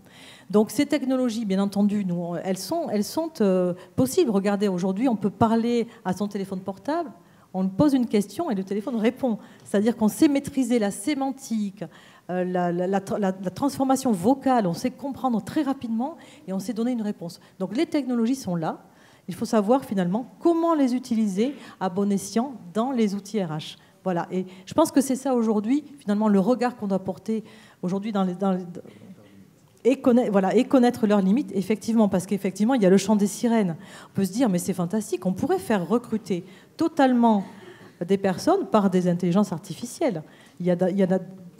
Donc ces technologies, bien entendu, elles sont possibles. Regardez, aujourd'hui, on peut parler à son téléphone portable, on pose une question et le téléphone répond. C'est-à-dire qu'on sait maîtriser la sémantique, la transformation vocale, on sait comprendre très rapidement et on sait donner une réponse. Donc les technologies sont là. Il faut savoir, finalement, comment les utiliser à bon escient dans les outils RH. Voilà, et je pense que c'est ça aujourd'hui, finalement, le regard qu'on doit porter aujourd'hui et connaître leurs limites, effectivement, parce qu'effectivement, il y a le chant des sirènes. On peut se dire, mais c'est fantastique, on pourrait faire recruter totalement des personnes par des intelligences artificielles. Il y a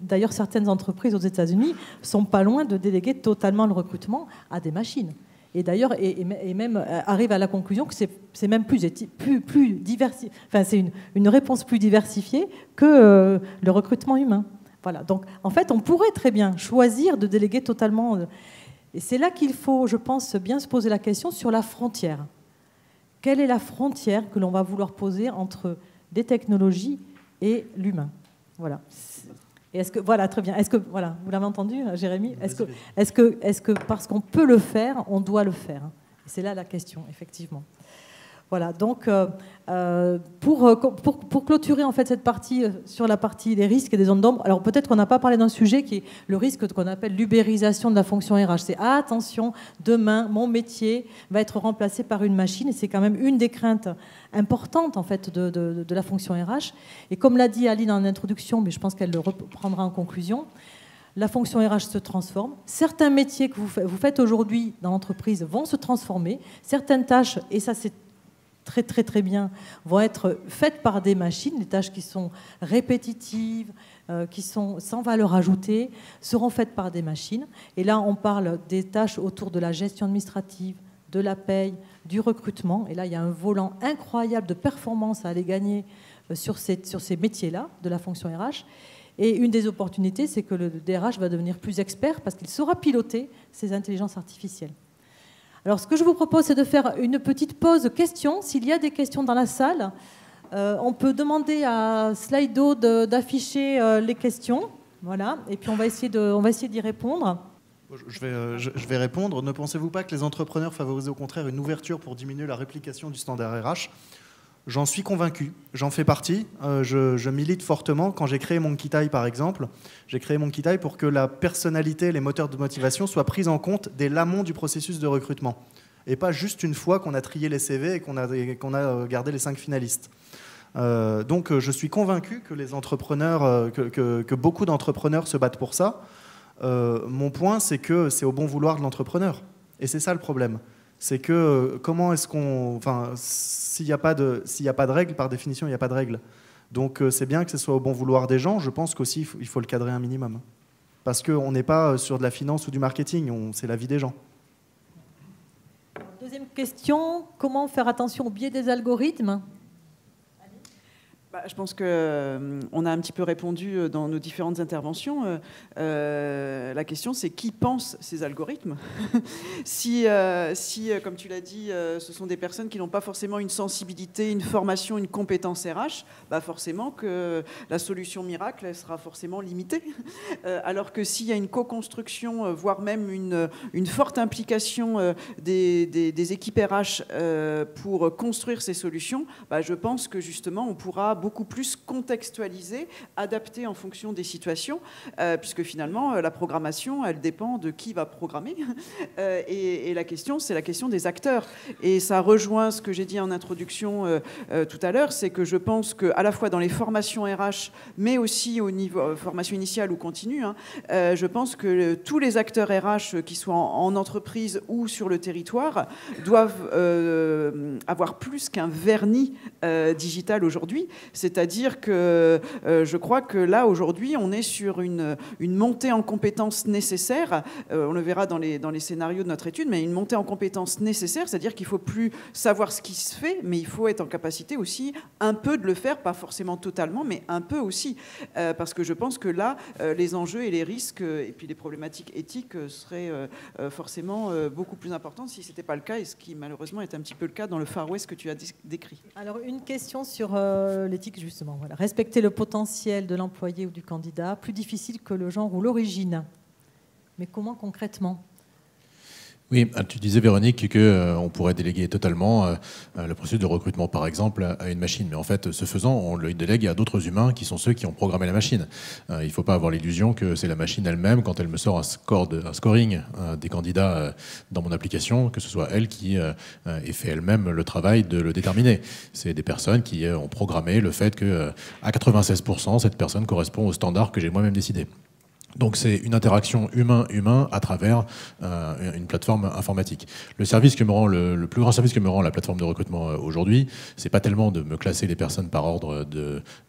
d'ailleurs certaines entreprises aux États-Unis ne sont pas loin de déléguer totalement le recrutement à des machines. Et d'ailleurs, et même arrive à la conclusion que c'est même plus diversifié. Enfin, c'est une réponse plus diversifiée que le recrutement humain. Voilà. Donc, en fait, on pourrait très bien choisir de déléguer totalement. Et c'est là qu'il faut, je pense, bien se poser la question sur la frontière. Quelle est la frontière que l'on va vouloir poser entre des technologies et l'humain? Voilà. Et voilà, très bien. Voilà, vous l'avez entendu, Jérémy? Est-ce que parce qu'on peut le faire, on doit le faire? C'est là la question, effectivement. Voilà, donc pour clôturer en fait cette partie sur la partie des risques et des zones d'ombre, alors peut-être qu'on n'a pas parlé d'un sujet qui est le risque qu'on appelle l'ubérisation de la fonction RH. C'est attention, demain, mon métier va être remplacé par une machine, et c'est quand même une des craintes importantes en fait de la fonction RH. Et comme l'a dit Aline en introduction, mais je pense qu'elle le reprendra en conclusion, la fonction RH se transforme. Certains métiers que vous faites aujourd'hui dans l'entreprise vont se transformer. Certaines tâches, et ça c'est très très très bien, vont être faites par des machines. Les tâches qui sont répétitives, qui sont sans valeur ajoutée, seront faites par des machines. Et là, on parle des tâches autour de la gestion administrative, de la paye, du recrutement. Et là, il y a un volant incroyable de performance à aller gagner sur ces métiers-là, de la fonction RH. Et une des opportunités, c'est que le DRH va devenir plus expert parce qu'il saura piloter ces intelligences artificielles. Alors, ce que je vous propose, c'est de faire une petite pause questions. S'il y a des questions dans la salle, on peut demander à Slido d'afficher les questions. Voilà. Et puis, on va essayer d'y répondre. Je vais répondre. Ne pensez-vous pas que les entrepreneurs favorisent au contraire une ouverture pour diminuer la réplication du standard RH ? J'en suis convaincu, j'en fais partie. Je milite fortement. Quand j'ai créé Monkey par exemple, j'ai créé Monkey pour que la personnalité, les moteurs de motivation soient pris en compte dès l'amont du processus de recrutement. Et pas juste une fois qu'on a trié les CV et qu'on a gardé les 5 finalistes. Donc je suis convaincu que les entrepreneurs, que beaucoup d'entrepreneurs se battent pour ça. Mon point, c'est que c'est au bon vouloir de l'entrepreneur. Et c'est ça le problème. C'est que comment est-ce qu'on... Enfin, s'il n'y a pas de règles, par définition, il n'y a pas de règles. Donc c'est bien que ce soit au bon vouloir des gens. Je pense qu'aussi, il faut le cadrer un minimum. Parce qu'on n'est pas sur de la finance ou du marketing, c'est la vie des gens. Deuxième question, comment faire attention au biais des algorithmes ? Je pense qu'on a un petit peu répondu dans nos différentes interventions. La question, c'est qui pense ces algorithmes ? si, comme tu l'as dit, ce sont des personnes qui n'ont pas forcément une sensibilité, une formation, une compétence RH, forcément que la solution miracle, elle sera forcément limitée. Alors que s'il y a une co-construction, voire même une forte implication des équipes RH pour construire ces solutions, je pense que justement, on pourra beaucoup plus contextualisé, adapté en fonction des situations, puisque finalement, la programmation, elle dépend de qui va programmer. Et la question, c'est la question des acteurs. Et ça rejoint ce que j'ai dit en introduction tout à l'heure, c'est que je pense qu'à la fois dans les formations RH, mais aussi au niveau formation initiale ou continue, je pense que tous les acteurs RH, qui soient en entreprise ou sur le territoire, doivent avoir plus qu'un vernis digital aujourd'hui. C'est-à-dire que je crois que là, aujourd'hui, on est sur une montée en compétences nécessaire. On le verra dans les scénarios de notre étude, mais une montée en compétences nécessaire, c'est-à-dire qu'il ne faut plus savoir ce qui se fait, mais il faut être en capacité aussi un peu de le faire, pas forcément totalement, mais un peu aussi. Parce que je pense que là, les enjeux et les risques, et puis les problématiques éthiques seraient forcément beaucoup plus importantes si ce n'était pas le cas, et ce qui malheureusement est un petit peu le cas dans le Far West que tu as décrit. Alors, une question sur l'éthique, justement. Voilà. Respecter le potentiel de l'employé ou du candidat, plus difficile que le genre ou l'origine. Mais comment concrètement ? Oui, tu disais, Véronique, qu'on pourrait déléguer totalement le processus de recrutement, par exemple, à une machine. Mais en fait, ce faisant, on le délègue à d'autres humains qui sont ceux qui ont programmé la machine. Il ne faut pas avoir l'illusion que c'est la machine elle-même, quand elle me sort un scoring des candidats dans mon application, que ce soit elle qui ait fait elle-même le travail de le déterminer. C'est des personnes qui ont programmé le fait qu'à 96%, cette personne correspond au standard que j'ai moi-même décidé. Donc c'est une interaction humain-humain à travers une plateforme informatique. Le service que me rend le plus grand service que me rend la plateforme de recrutement aujourd'hui, c'est pas tellement de me classer les personnes par ordre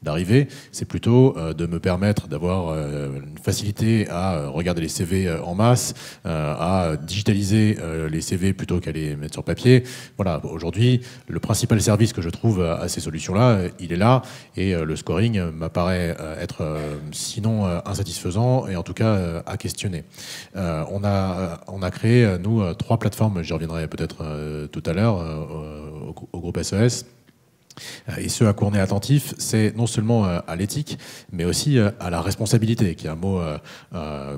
d'arrivée, c'est plutôt de me permettre d'avoir une facilité à regarder les CV en masse, à digitaliser les CV plutôt qu'à les mettre sur papier. Voilà, aujourd'hui, le principal service que je trouve à ces solutions-là, il est là, et le scoring m'apparaît être sinon insatisfaisant, et en tout cas à questionner. On a créé, nous, 3 plateformes, j'y reviendrai peut-être tout à l'heure, au groupe SES. Et ce à quoi on est attentif, c'est non seulement à l'éthique, mais aussi à la responsabilité, qui est un mot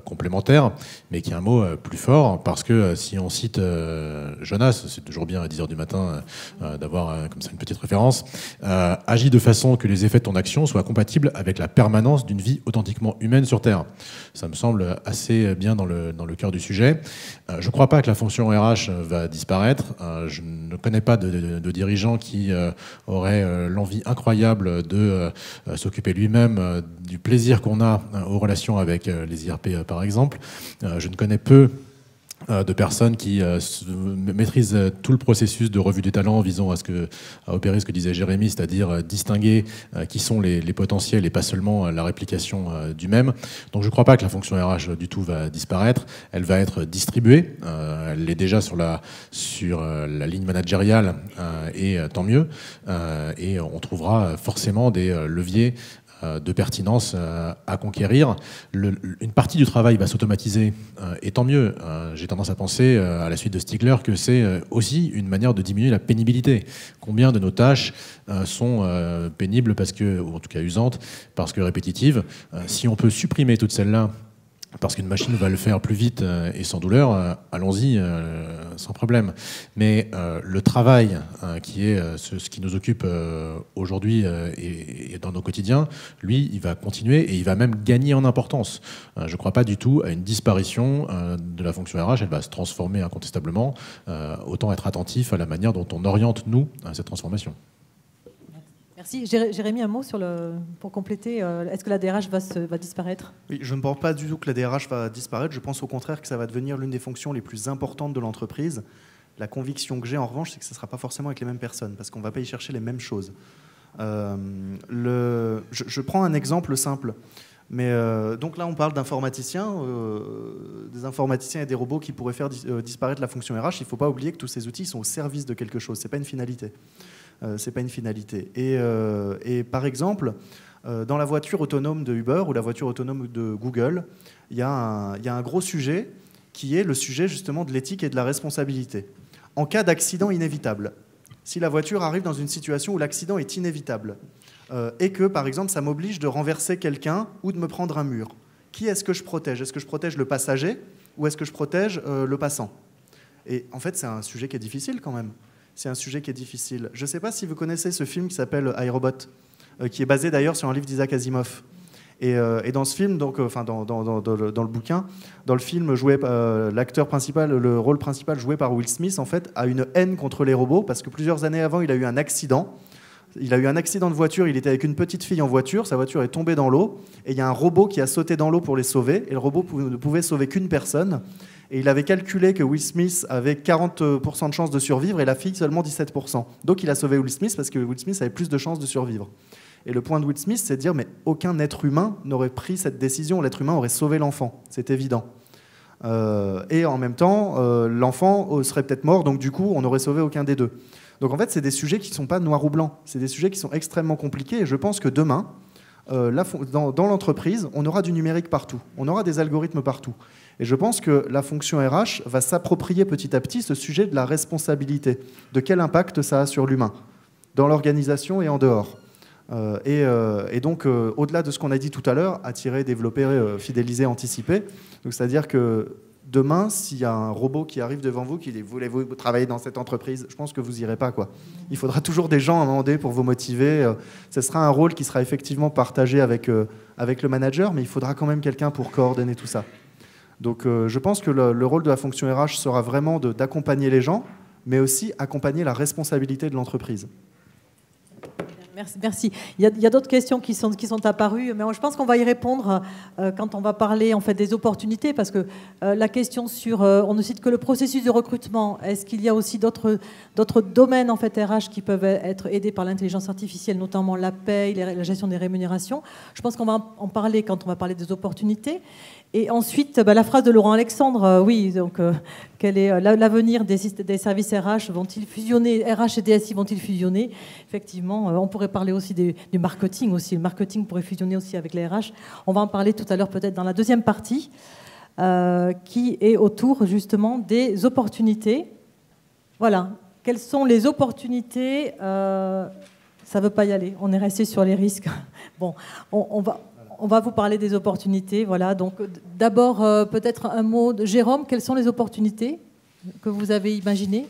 complémentaire, mais qui est un mot plus fort, parce que si on cite Jonas, c'est toujours bien à 10h du matin d'avoir comme ça une petite référence, agit de façon que les effets de ton action soient compatibles avec la permanence d'une vie authentiquement humaine sur Terre. Ça me semble assez bien dans le cœur du sujet. Je ne crois pas que la fonction RH va disparaître. Je ne connais pas de dirigeants qui auraient l'envie incroyable de s'occuper lui-même du plaisir qu'on a aux relations avec les IRP, par exemple. Je ne connais peu de personnes qui maîtrisent tout le processus de revue des talents visant à opérer ce que disait Jérémy, c'est-à-dire distinguer qui sont les potentiels et pas seulement la réplication du même. Donc je ne crois pas que la fonction RH du tout va disparaître. Elle va être distribuée. Elle est déjà sur la ligne managériale et tant mieux. Et on trouvera forcément des leviers de pertinence à conquérir. Une partie du travail va s'automatiser, et tant mieux. J'ai tendance à penser, à la suite de Stigler, que c'est aussi une manière de diminuer la pénibilité. Combien de nos tâches sont pénibles parce que, ou en tout cas usantes, parce que répétitives. Si on peut supprimer toutes celles-là, parce qu'une machine va le faire plus vite et sans douleur, allons-y, sans problème. Mais le travail, qui est ce qui nous occupe aujourd'hui et dans nos quotidiens, lui, il va continuer et il va même gagner en importance. Je ne crois pas du tout à une disparition de la fonction RH, elle va se transformer incontestablement. Autant être attentif à la manière dont on oriente, nous, cette transformation. Merci. Jérémy, un mot pour compléter. Est-ce que la DRH va disparaître ? Oui, je ne pense pas du tout que la DRH va disparaître. Je pense au contraire que ça va devenir l'une des fonctions les plus importantes de l'entreprise. La conviction que j'ai, en revanche, c'est que ce ne sera pas forcément avec les mêmes personnes, parce qu'on ne va pas y chercher les mêmes choses. Je prends un exemple simple. Mais donc là, on parle d'informaticiens, des informaticiens et des robots qui pourraient faire disparaître la fonction RH. Il ne faut pas oublier que tous ces outils sont au service de quelque chose. Ce n'est pas une finalité. C'est pas une finalité. Et par exemple, dans la voiture autonome de Uber ou la voiture autonome de Google, il y a un gros sujet qui est le sujet justement de l'éthique et de la responsabilité. En cas d'accident inévitable, si la voiture arrive dans une situation où l'accident est inévitable et que, par exemple, ça m'oblige de renverser quelqu'un ou de me prendre un mur, qui est-ce que je protège ? Est-ce que je protège le passager ou est-ce que je protège le passant ? Et en fait, c'est un sujet qui est difficile quand même. C'est un sujet qui est difficile. Je ne sais pas si vous connaissez ce film qui s'appelle iRobot, qui est basé d'ailleurs sur un livre d'Isaac Asimov. Et dans ce film, donc, enfin dans le bouquin, dans le film, l'acteur principal, le rôle principal joué par Will Smith, en fait, a une haine contre les robots parce que plusieurs années avant, il a eu un accident. Il a eu un accident de voiture, il était avec une petite fille en voiture, sa voiture est tombée dans l'eau, et il y a un robot qui a sauté dans l'eau pour les sauver, et le robot ne pouvait sauver qu'une personne. Et il avait calculé que Will Smith avait 40% de chances de survivre et la fille seulement 17%. Donc il a sauvé Will Smith parce que Will Smith avait plus de chances de survivre. Et le point de Will Smith, c'est de dire mais aucun être humain n'aurait pris cette décision. L'être humain aurait sauvé l'enfant, c'est évident. Et en même temps, l'enfant serait peut-être mort, donc du coup, on n'aurait sauvé aucun des deux. Donc en fait, c'est des sujets qui ne sont pas noirs ou blancs. C'est des sujets qui sont extrêmement compliqués. Et je pense que demain, dans l'entreprise, on aura du numérique partout. On aura des algorithmes partout. Et je pense que la fonction RH va s'approprier petit à petit ce sujet de la responsabilité, de quel impact ça a sur l'humain, dans l'organisation et en dehors. Et donc, au-delà de ce qu'on a dit tout à l'heure, attirer, développer, fidéliser, anticiper. Donc, c'est-à-dire que demain, s'il y a un robot qui arrive devant vous, qui dit « Voulez-vous travailler dans cette entreprise ?» Je pense que vous n'irez pas, quoi. Il faudra toujours des gens à un moment donné pour vous motiver. Ce sera un rôle qui sera effectivement partagé avec le manager, mais il faudra quand même quelqu'un pour coordonner tout ça. Donc je pense que le rôle de la fonction RH sera vraiment d'accompagner les gens, mais aussi accompagner la responsabilité de l'entreprise. Merci. Il y a d'autres questions qui sont apparues, mais je pense qu'on va y répondre quand on va parler en fait des opportunités, parce que la question sur, on ne cite que le processus de recrutement. Est-ce qu'il y a aussi d'autres domaines en fait RH qui peuvent être aidés par l'intelligence artificielle, notamment la paye, la gestion des rémunérations? Je pense qu'on va en parler quand on va parler des opportunités. Et ensuite, la phrase de Laurent Alexandre, oui, donc quel est l'avenir des services RH? Vont-ils fusionner? RH et DSI vont-ils fusionner? Effectivement, on pourrait parler aussi du marketing aussi. Le marketing pourrait fusionner aussi avec les RH. On va en parler tout à l'heure peut-être dans la deuxième partie, qui est autour justement des opportunités. Voilà. Quelles sont les opportunités? Ça ne veut pas y aller. On est resté sur les risques. Bon, on va vous parler des opportunités. Voilà. Donc, d'abord, peut-être un mot de Jérôme. Quelles sont les opportunités que vous avez imaginées?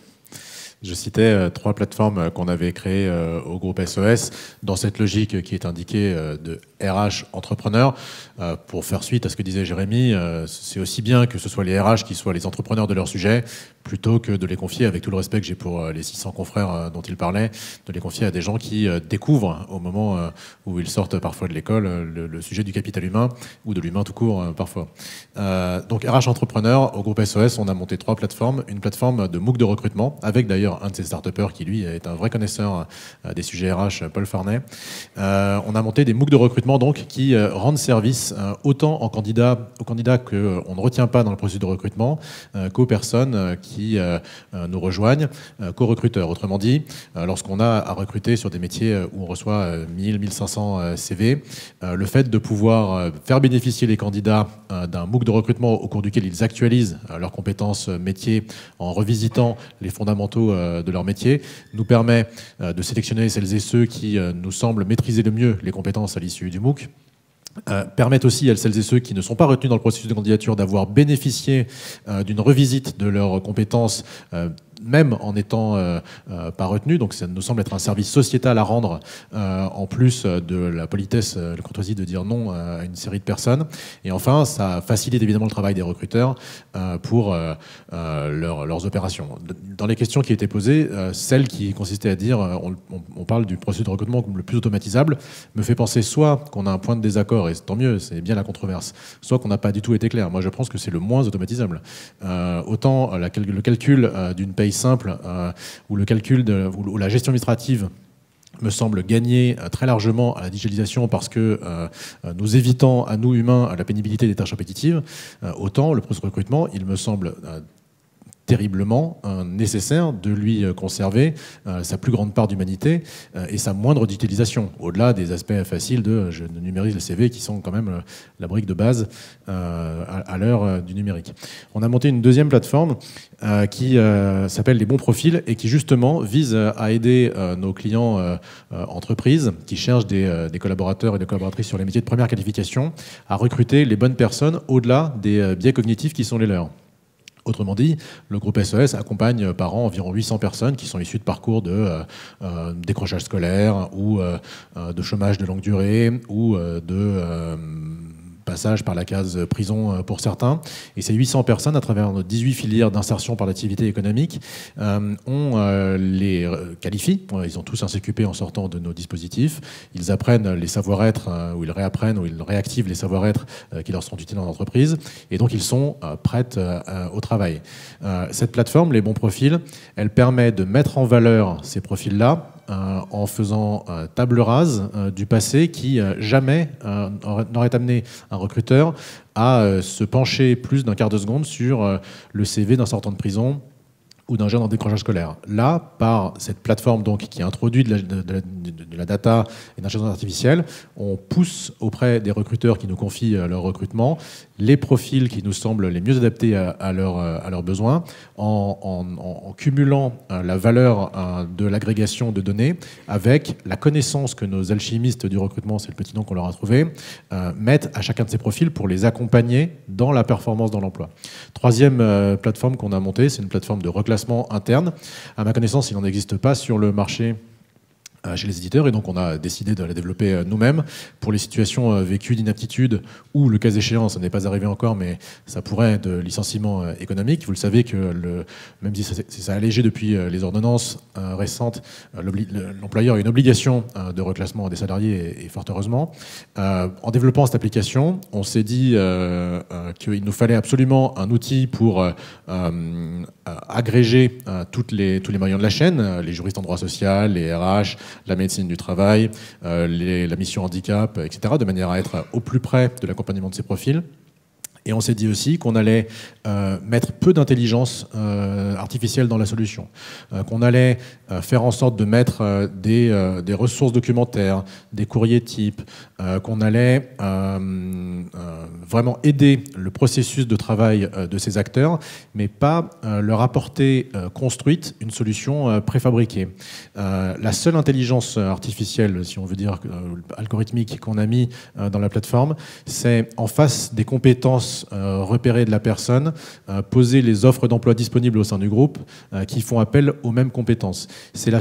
Je citais 3 plateformes qu'on avait créées au groupe SOS dans cette logique qui est indiquée de RH entrepreneurs. Pour faire suite à ce que disait Jérémy, c'est aussi bien que ce soit les RH qui soient les entrepreneurs de leur sujet, plutôt que de les confier, avec tout le respect que j'ai pour les 600 confrères dont il parlait, de les confier à des gens qui découvrent au moment où ils sortent parfois de l'école le sujet du capital humain ou de l'humain tout court parfois. Donc RH entrepreneurs, au groupe SOS, on a monté 3 plateformes. Une plateforme de MOOC de recrutement, avec d'ailleurs un de ces start-upers qui lui est un vrai connaisseur des sujets RH, Paul Farnet. On a monté des MOOC de recrutement recrutement donc, qui rendent service autant aux candidats qu'on ne retient pas dans le processus de recrutement qu'aux personnes qui nous rejoignent, qu'aux recruteurs. Autrement dit, lorsqu'on a à recruter sur des métiers où on reçoit 1000-1500 CV, le fait de pouvoir faire bénéficier les candidats d'un MOOC de recrutement au cours duquel ils actualisent leurs compétences métiers en revisitant les fondamentaux de leur métier nous permet de sélectionner celles et ceux qui nous semblent maîtriser le mieux les compétences à l'issue du MOOC. Permettent aussi à celles et ceux qui ne sont pas retenus dans le processus de candidature d'avoir bénéficié d'une revisite de leurs compétences même en n'étant pas retenus. Donc ça nous semble être un service sociétal à rendre en plus de la politesse, la courtoisie de dire non à une série de personnes. Et enfin, ça facilite évidemment le travail des recruteurs pour leurs opérations. Dans les questions qui étaient posées, celle qui consistait à dire on parle du processus de recrutement comme le plus automatisable me fait penser soit qu'on a un point de désaccord, et tant mieux, c'est bien la controverse, soit qu'on n'a pas du tout été clair. Moi je pense que c'est le moins automatisable. Autant le calcul d'une paye simple ou le calcul ou la gestion administrative me semble gagner très largement à la digitalisation parce que nous évitons à nous humains la pénibilité des tâches répétitives, autant le processus de recrutement, il me semble terriblement nécessaire de lui conserver sa plus grande part d'humanité et sa moindre digitalisation, au-delà des aspects faciles de je numérise les CV qui sont quand même la brique de base à l'heure du numérique. On a monté une deuxième plateforme qui s'appelle Les Bons Profils et qui justement vise à aider nos clients entreprises qui cherchent des collaborateurs et des collaboratrices sur les métiers de première qualification à recruter les bonnes personnes au-delà des biais cognitifs qui sont les leurs. Autrement dit, le groupe SOS accompagne par an environ 800 personnes qui sont issues de parcours de décrochage scolaire ou de chômage de longue durée ou de passage par la case prison pour certains. Et ces 800 personnes, à travers nos 18 filières d'insertion par l'activité économique, on les qualifie. Ils ont tous un CQP en sortant de nos dispositifs. Ils apprennent les savoir-être, ou ils réapprennent, ou ils réactivent les savoir-être qui leur sont utiles en entreprise. Et donc, ils sont prêts au travail. Cette plateforme, Les Bons Profils, elle permet de mettre en valeur ces profils-là en faisant table rase du passé qui jamais n'aurait amené un recruteur à se pencher plus d'un quart de seconde sur le CV d'un sortant de prison ou d'un jeune en décrochage scolaire. Là, par cette plateforme donc, qui introduit de la data et de l'intelligence artificielle, on pousse auprès des recruteurs qui nous confient leur recrutement les profils qui nous semblent les mieux adaptés à leurs besoins en cumulant la valeur de l'agrégation de données avec la connaissance que nos alchimistes du recrutement, c'est le petit nom qu'on leur a trouvé, mettent à chacun de ces profils pour les accompagner dans la performance dans l'emploi. Troisième plateforme qu'on a montée, c'est une plateforme de reclassement interne. À ma connaissance, il n'en existe pas sur le marché chez les éditeurs et donc on a décidé de la développer nous-mêmes pour les situations vécues d'inaptitude ou le cas échéant, ça n'est pas arrivé encore mais ça pourrait être de licenciement économique. Vous le savez que même si ça a allégé depuis les ordonnances récentes, l'employeur a une obligation de reclassement des salariés et fort heureusement. En développant cette application, on s'est dit qu'il nous fallait absolument un outil pour agréger tous les maillons de la chaîne, les juristes en droit social, les RH, la médecine du travail, la mission handicap, etc., de manière à être au plus près de l'accompagnement de ces profils. Et on s'est dit aussi qu'on allait mettre peu d'intelligence artificielle dans la solution, qu'on allait faire en sorte de mettre des ressources documentaires, des courriers types, qu'on allait vraiment aider le processus de travail de ces acteurs, mais pas leur apporter construite une solution préfabriquée. La seule intelligence artificielle, si on veut dire algorithmique, qu'on a mis dans la plateforme, c'est en face des compétences repérer de la personne, poser les offres d'emploi disponibles au sein du groupe qui font appel aux mêmes compétences. C'est le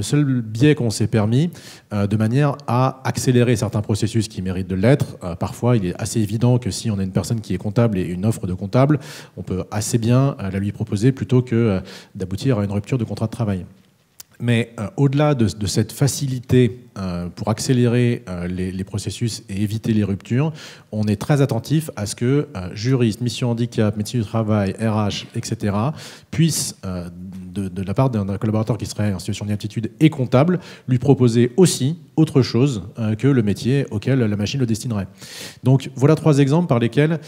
seul biais qu'on s'est permis de manière à accélérer certains processus qui méritent de l'être. Parfois, il est assez évident que si on a une personne qui est comptable et une offre de comptable, on peut assez bien la lui proposer plutôt que d'aboutir à une rupture de contrat de travail. Mais au-delà de cette facilité pour accélérer les processus et éviter les ruptures, on est très attentif à ce que juristes, mission handicap, médecine du travail, RH, etc., puissent de la part d'un collaborateur qui serait en situation d'inaptitude et comptable, lui proposer aussi autre chose que le métier auquel la machine le destinerait. Donc voilà 3 exemples par lesquels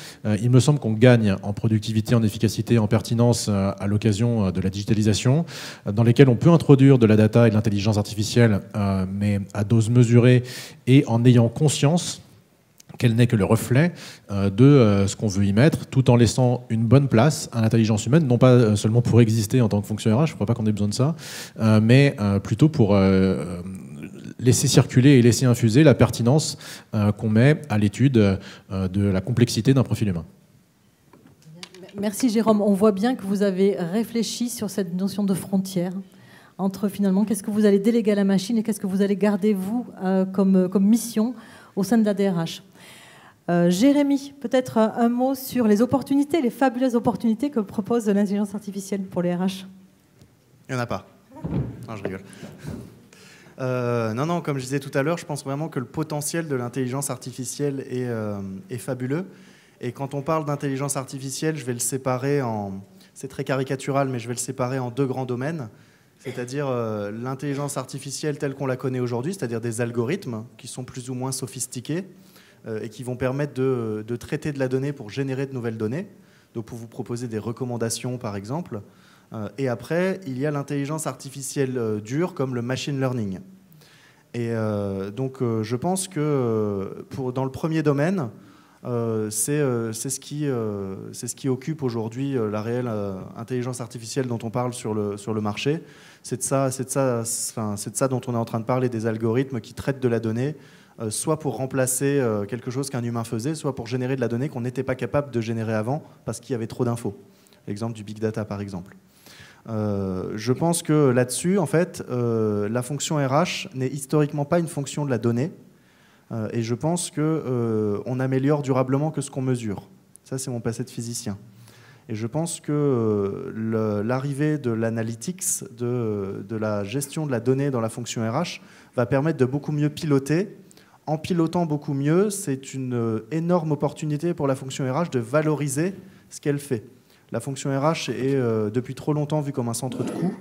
il me semble qu'on gagne en productivité, en efficacité, en pertinence à l'occasion de la digitalisation, dans lesquels on peut introduire de la data et de l'intelligence artificielle, mais à dose mesurée et en ayant conscience qu'elle n'est que le reflet de ce qu'on veut y mettre, tout en laissant une bonne place à l'intelligence humaine, non pas seulement pour exister en tant que fonction RH, je ne crois pas qu'on ait besoin de ça, mais plutôt pour laisser circuler et laisser infuser la pertinence qu'on met à l'étude de la complexité d'un profil humain. Merci Jérôme. On voit bien que vous avez réfléchi sur cette notion de frontière entre finalement qu'est-ce que vous allez déléguer à la machine et qu'est-ce que vous allez garder vous comme mission au sein de la DRH. Jérémy, peut-être un mot sur les opportunités, les fabuleuses opportunités que propose l'intelligence artificielle pour les RH. Il n'y en a pas. Non, je rigole. Non, comme je disais tout à l'heure, je pense vraiment que le potentiel de l'intelligence artificielle est fabuleux. Et quand on parle d'intelligence artificielle, je vais le séparer en... C'est très caricatural, mais je vais le séparer en 2 grands domaines. C'est-à-dire l'intelligence artificielle telle qu'on la connaît aujourd'hui, c'est-à-dire des algorithmes qui sont plus ou moins sophistiqués et qui vont permettre de traiter de la donnée pour générer de nouvelles données, donc pour vous proposer des recommandations par exemple. Et après, il y a l'intelligence artificielle dure comme le machine learning. Et donc je pense que dans le premier domaine, c'est ce qui occupe aujourd'hui la réelle intelligence artificielle dont on parle sur le marché. C'est de ça dont on est en train de parler, des algorithmes qui traitent de la donnée, soit pour remplacer quelque chose qu'un humain faisait, soit pour générer de la donnée qu'on n'était pas capable de générer avant parce qu'il y avait trop d'infos. L'exemple du big data, par exemple. Je pense que là-dessus, en fait, la fonction RH n'est historiquement pas une fonction de la donnée. Et je pense qu'on améliore durablement que ce qu'on mesure. Ça, c'est mon passé de physicien. Et je pense que l'arrivée de l'analytics, de la gestion de la donnée dans la fonction RH, va permettre de beaucoup mieux piloter. En pilotant beaucoup mieux, c'est une énorme opportunité pour la fonction RH de valoriser ce qu'elle fait. La fonction RH est depuis trop longtemps vue comme un centre de coûts.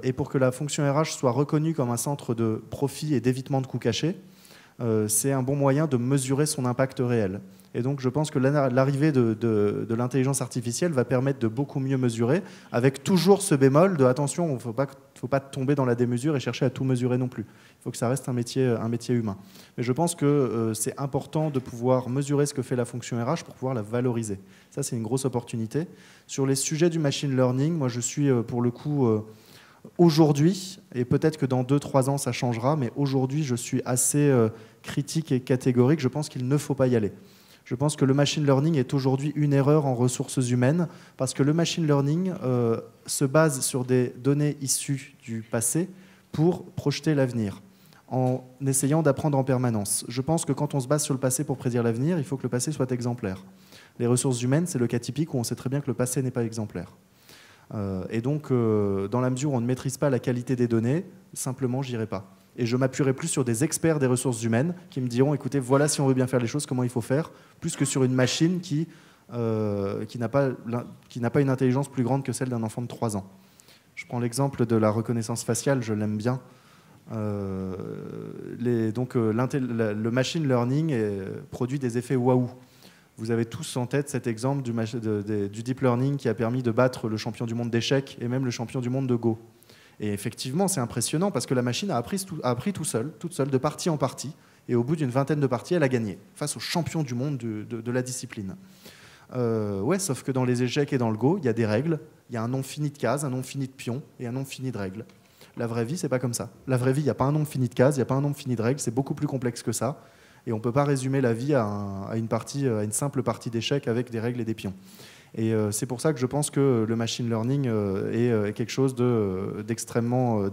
Et pour que la fonction RH soit reconnue comme un centre de profit et d'évitement de coûts cachés, c'est un bon moyen de mesurer son impact réel. Et donc je pense que l'arrivée de l'intelligence artificielle va permettre de beaucoup mieux mesurer, avec toujours ce bémol de attention, il ne faut pas tomber dans la démesure et chercher à tout mesurer non plus. Il faut que ça reste un métier humain. Mais je pense que c'est important de pouvoir mesurer ce que fait la fonction RH pour pouvoir la valoriser. Ça, c'est une grosse opportunité. Sur les sujets du machine learning, moi je suis pour le coup... aujourd'hui, et peut-être que dans 2-3 ans ça changera, mais aujourd'hui je suis assez critique et catégorique, je pense qu'il ne faut pas y aller. Je pense que le machine learning est aujourd'hui une erreur en ressources humaines, parce que le machine learning se base sur des données issues du passé pour projeter l'avenir, en essayant d'apprendre en permanence. Je pense que quand on se base sur le passé pour prédire l'avenir, il faut que le passé soit exemplaire. Les ressources humaines, c'est le cas typique où on sait très bien que le passé n'est pas exemplaire. Et donc, dans la mesure où on ne maîtrise pas la qualité des données, simplement, j'irai pas. Et je m'appuierai plus sur des experts des ressources humaines qui me diront, écoutez, voilà si on veut bien faire les choses, comment il faut faire, plus que sur une machine qui n'a pas une intelligence plus grande que celle d'un enfant de 3 ans. Je prends l'exemple de la reconnaissance faciale, je l'aime bien. Le machine learning produit des effets waouh. Vous avez tous en tête cet exemple du deep learning qui a permis de battre le champion du monde d'échecs et même le champion du monde de Go. Et effectivement, c'est impressionnant parce que la machine a appris toute seule, de partie en partie, et au bout d'une vingtaine de parties, elle a gagné face au champion du monde de la discipline. Sauf que dans les échecs et dans le Go, il y a des règles, il y a un nombre fini de cases, un nombre fini de pions et un nombre fini de règles. La vraie vie, c'est pas comme ça. La vraie vie, il n'y a pas un nombre fini de cases, il n'y a pas un nombre fini de règles, c'est beaucoup plus complexe que ça. Et on ne peut pas résumer la vie à une simple partie d'échecs avec des règles et des pions. Et c'est pour ça que je pense que le machine learning est quelque chose d'extrêmement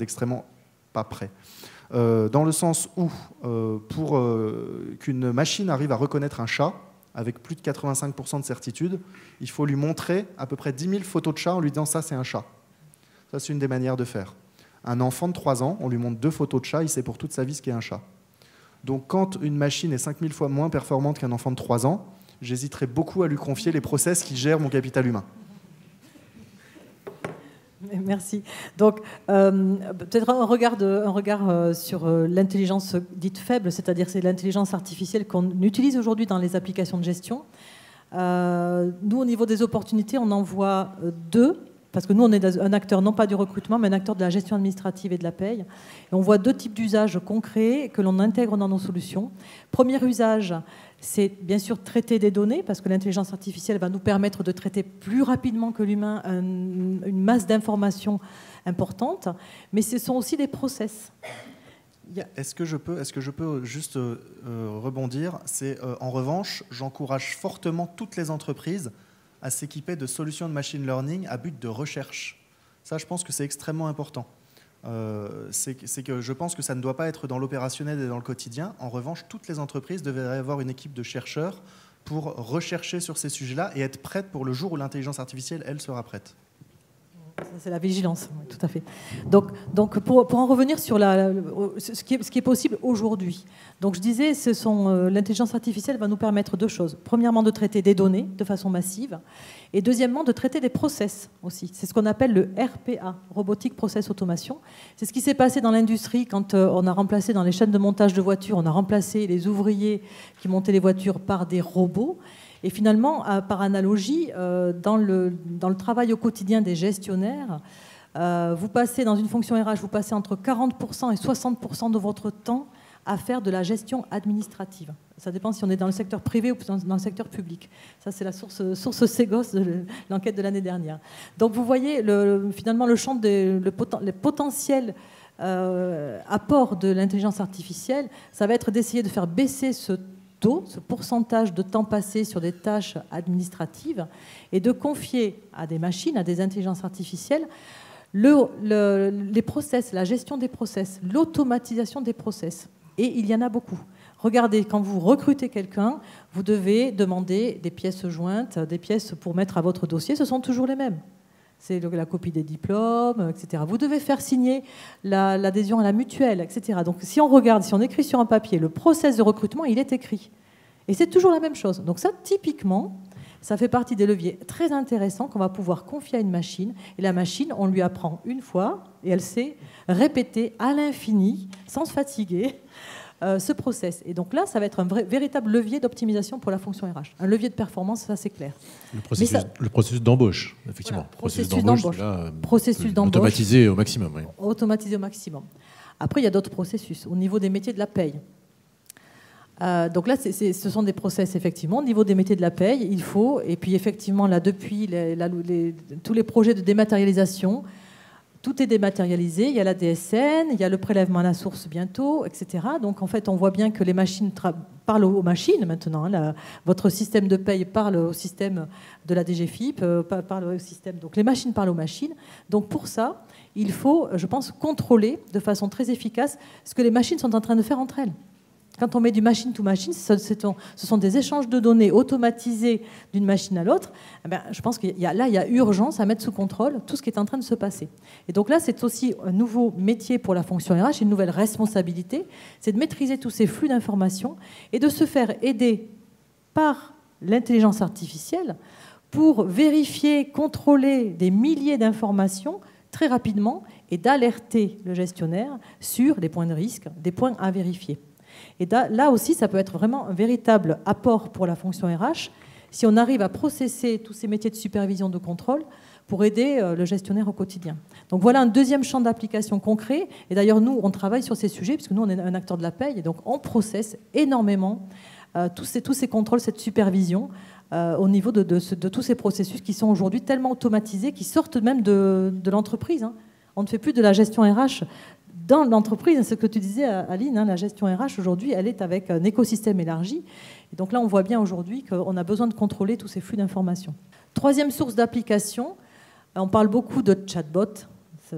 pas prêt. Dans le sens où, pour qu'une machine arrive à reconnaître un chat, avec plus de 85% de certitude, il faut lui montrer à peu près 10 000 photos de chats en lui disant « ça, c'est un chat ». Ça, c'est une des manières de faire. Un enfant de 3 ans, on lui montre 2 photos de chat, il sait pour toute sa vie ce qu'est un chat. Donc quand une machine est 5000 fois moins performante qu'un enfant de 3 ans, j'hésiterais beaucoup à lui confier les process qui gèrent mon capital humain. Merci. Donc, peut-être un regard sur l'intelligence dite faible, c'est-à-dire c'est l'intelligence artificielle qu'on utilise aujourd'hui dans les applications de gestion. Nous, au niveau des opportunités, on en voit deux, parce que nous, on est un acteur non pas du recrutement, mais un acteur de la gestion administrative et de la paye. Et on voit deux types d'usages concrets que l'on intègre dans nos solutions. Premier usage, c'est bien sûr traiter des données, parce que l'intelligence artificielle va nous permettre de traiter plus rapidement que l'humain une masse d'informations importantes, mais ce sont aussi des process. Est-ce que je peux juste rebondir? En revanche, j'encourage fortement toutes les entreprises à s'équiper de solutions de machine learning à but de recherche. Ça, je pense que c'est extrêmement important. C'est que je pense que ça ne doit pas être dans l'opérationnel et dans le quotidien. En revanche, toutes les entreprises devraient avoir une équipe de chercheurs pour rechercher sur ces sujets-là et être prêtes pour le jour où l'intelligence artificielle, elle, sera prête. C'est la vigilance, oui, tout à fait. Donc pour en revenir sur ce qui est possible aujourd'hui. Donc je disais, l'intelligence artificielle va nous permettre deux choses. Premièrement, de traiter des données de façon massive, et deuxièmement, de traiter des process aussi. C'est ce qu'on appelle le RPA, Robotic Process Automation. C'est ce qui s'est passé dans l'industrie quand on a remplacé dans les chaînes de montage de voitures, on a remplacé les ouvriers qui montaient les voitures par des robots. Et finalement, par analogie, dans le travail au quotidien des gestionnaires, vous passez dans une fonction RH, vous passez entre 40% et 60% de votre temps à faire de la gestion administrative. Ça dépend si on est dans le secteur privé ou dans le secteur public. Ça, c'est la source Ségos de l'enquête de l'année dernière. Donc vous voyez finalement le champ les potentiels apports de l'intelligence artificielle, ça va être d'essayer de faire baisser ce pourcentage de temps passé sur des tâches administratives et de confier à des machines, à des intelligences artificielles, les process, la gestion des process, l'automatisation des process. Et il y en a beaucoup. Regardez, quand vous recrutez quelqu'un, vous devez demander des pièces jointes, des pièces pour mettre à votre dossier, ce sont toujours les mêmes. C'est la copie des diplômes, etc. Vous devez faire signer l'adhésion à la mutuelle, etc. Donc si on regarde, si on écrit sur un papier, le process de recrutement, il est écrit. Et c'est toujours la même chose. Donc ça, typiquement, ça fait partie des leviers très intéressants qu'on va pouvoir confier à une machine. Et la machine, on lui apprend une fois, et elle sait répéter à l'infini, sans se fatiguer, ce process. Et donc là, ça va être un véritable levier d'optimisation pour la fonction RH. Un levier de performance, ça c'est clair. Le processus d'embauche, effectivement. Voilà, processus d'embauche. Automatisé au maximum. Oui. Automatisé au maximum. Après, il y a d'autres processus au niveau des métiers de la paye. Donc là, ce sont des process, effectivement. Au niveau des métiers de la paye, il faut, et puis effectivement, là, depuis tous les projets de dématérialisation, tout est dématérialisé, il y a la DSN, il y a le prélèvement à la source bientôt, etc. Donc en fait, on voit bien que les machines parlent aux machines maintenant. Votre système de paye parle au système de la DGFiP, parle au système. Donc les machines parlent aux machines. Donc pour ça, il faut, je pense, contrôler de façon très efficace ce que les machines sont en train de faire entre elles. Quand on met du machine to machine, ce sont des échanges de données automatisés d'une machine à l'autre. Je pense qu'il y a urgence à mettre sous contrôle tout ce qui est en train de se passer. Et donc là, c'est aussi un nouveau métier pour la fonction RH, une nouvelle responsabilité, c'est de maîtriser tous ces flux d'informations et de se faire aider par l'intelligence artificielle pour vérifier, contrôler des milliers d'informations très rapidement et d'alerter le gestionnaire sur les points de risque, des points à vérifier. Et là aussi, ça peut être vraiment un véritable apport pour la fonction RH si on arrive à processer tous ces métiers de supervision, de contrôle pour aider le gestionnaire au quotidien. Donc voilà un deuxième champ d'application concret. Et d'ailleurs, nous, on travaille sur ces sujets puisque nous, on est un acteur de la paye et donc on processe énormément tous ces contrôles, cette supervision au niveau de tous ces processus qui sont aujourd'hui tellement automatisés, qui sortent même de l'entreprise. Hein. On ne fait plus de la gestion RH dans l'entreprise, ce que tu disais, Aline, la gestion RH aujourd'hui, elle est avec un écosystème élargi. Et donc là, on voit bien aujourd'hui qu'on a besoin de contrôler tous ces flux d'informations. Troisième source d'application, on parle beaucoup de chatbot.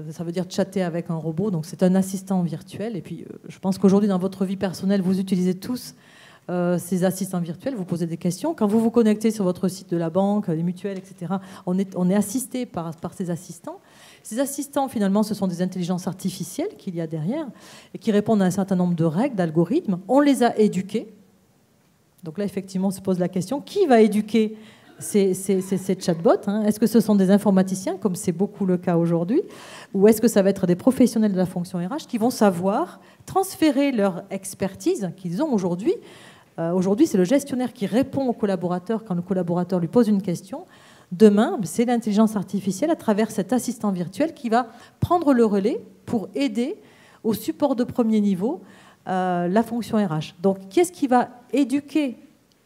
Ça veut dire chatter avec un robot, donc c'est un assistant virtuel. Et puis, je pense qu'aujourd'hui, dans votre vie personnelle, vous utilisez tous ces assistants virtuels, vous posez des questions. Quand vous vous connectez sur votre site de la banque, les mutuelles, etc., on est assisté par ces assistants. Ces assistants, finalement, ce sont des intelligences artificielles qu'il y a derrière et qui répondent à un certain nombre de règles, d'algorithmes. On les a éduqués. Donc là, effectivement, on se pose la question, qui va éduquer ces chatbots, hein? Est-ce que ce sont des informaticiens, comme c'est beaucoup le cas aujourd'hui, ou est-ce que ça va être des professionnels de la fonction RH qui vont savoir transférer leur expertise qu'ils ont aujourd'hui? Aujourd'hui, c'est le gestionnaire qui répond au collaborateur quand le collaborateur lui pose une question. Demain, c'est l'intelligence artificielle à travers cet assistant virtuel qui va prendre le relais pour aider au support de premier niveau la fonction RH. Donc, qui est-ce qui va éduquer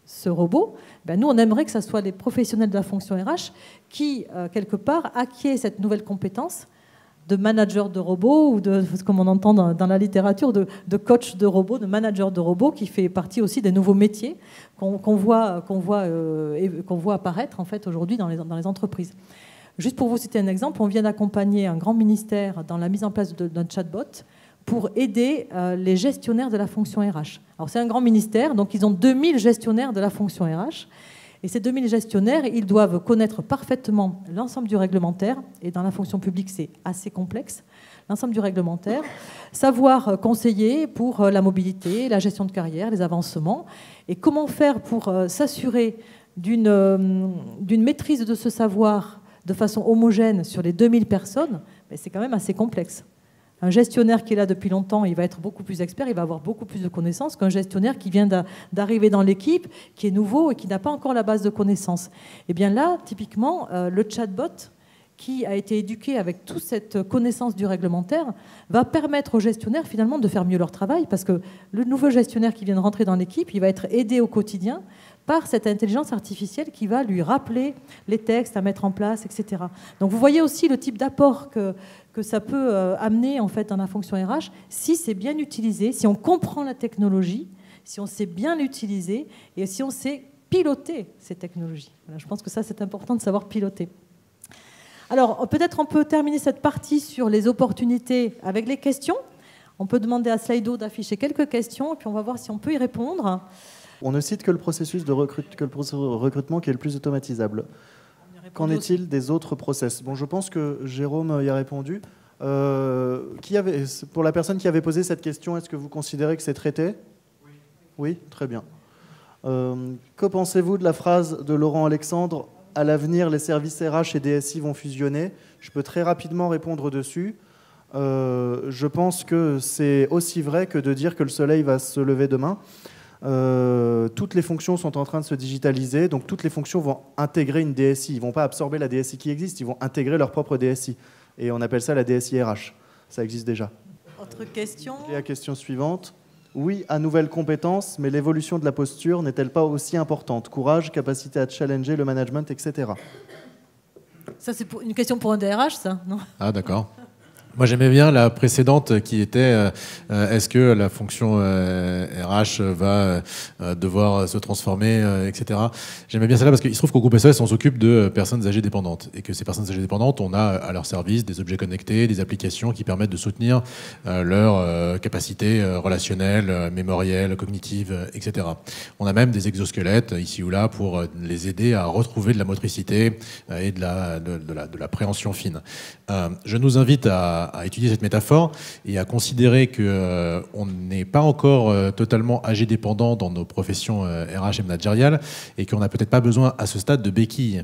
ce robot? Nous, on aimerait que ce soit les professionnels de la fonction RH qui, quelque part, acquièrent cette nouvelle compétence de manager de robots ou de, comme on entend dans la littérature, de coach de robots, de manager de robots, qui fait partie aussi des nouveaux métiers qu'on voit apparaître en fait aujourd'hui dans les entreprises. Juste pour vous citer un exemple, on vient d'accompagner un grand ministère dans la mise en place d'un chatbot pour aider les gestionnaires de la fonction RH. Alors c'est un grand ministère, donc ils ont 2000 gestionnaires de la fonction RH. Et ces 2000 gestionnaires, ils doivent connaître parfaitement l'ensemble du réglementaire, et dans la fonction publique, c'est assez complexe, l'ensemble du réglementaire, savoir conseiller pour la mobilité, la gestion de carrière, les avancements, et comment faire pour s'assurer d'une maîtrise de ce savoir de façon homogène sur les 2000 personnes, c'est quand même assez complexe. Un gestionnaire qui est là depuis longtemps, il va être beaucoup plus expert, il va avoir beaucoup plus de connaissances qu'un gestionnaire qui vient d'arriver dans l'équipe, qui est nouveau et qui n'a pas encore la base de connaissances. Et bien là, typiquement, le chatbot, qui a été éduqué avec toute cette connaissance du réglementaire, va permettre aux gestionnaires finalement de faire mieux leur travail, parce que le nouveau gestionnaire qui vient de rentrer dans l'équipe, il va être aidé au quotidien par cette intelligence artificielle qui va lui rappeler les textes à mettre en place, etc. Donc vous voyez aussi le type d'apport que ça peut amener en fait dans la fonction RH si c'est bien utilisé, si on comprend la technologie, si on sait bien l'utiliser et si on sait piloter ces technologies. Voilà, je pense que ça c'est important de savoir piloter. Alors peut-être on peut terminer cette partie sur les opportunités avec les questions. On peut demander à Slido d'afficher quelques questions et puis on va voir si on peut y répondre. On ne cite que le processus de recrutement qui est le plus automatisable. Qu'en est-il des autres process? Bon, je pense que Jérôme y a répondu. Pour la personne qui avait posé cette question, est-ce que vous considérez que c'est traité? Oui. Oui, très bien. Que pensez-vous de la phrase de Laurent Alexandre? À l'avenir, les services RH et DSI vont fusionner. Je peux très rapidement répondre dessus. Je pense que c'est aussi vrai que de dire que le soleil va se lever demain. Toutes les fonctions sont en train de se digitaliser, donc toutes les fonctions vont intégrer une DSI. Ils ne vont pas absorber la DSI qui existe, ils vont intégrer leur propre DSI. Et on appelle ça la DSI RH. Ça existe déjà. Autre question? Et la question suivante. Oui, à nouvelles compétences, mais l'évolution de la posture n'est-elle pas aussi importante? Courage, capacité à challenger le management, etc. Ça, c'est une question pour un DRH, ça, non? Ah, d'accord. Moi, j'aimais bien la précédente qui était est-ce que la fonction RH va devoir se transformer, etc. J'aimais bien celle-là parce qu'il se trouve qu'au groupe SOS, on s'occupe de personnes âgées dépendantes. Et que ces personnes âgées dépendantes, on a à leur service des objets connectés, des applications qui permettent de soutenir leurs capacités relationnelles, mémorielles, cognitives, etc. On a même des exosquelettes ici ou là pour les aider à retrouver de la motricité et de la préhension fine. Je nous invite à étudier cette métaphore et à considérer qu'on n'est pas encore totalement âgé dépendant dans nos professions RH et managériales et qu'on n'a peut-être pas besoin à ce stade de béquilles,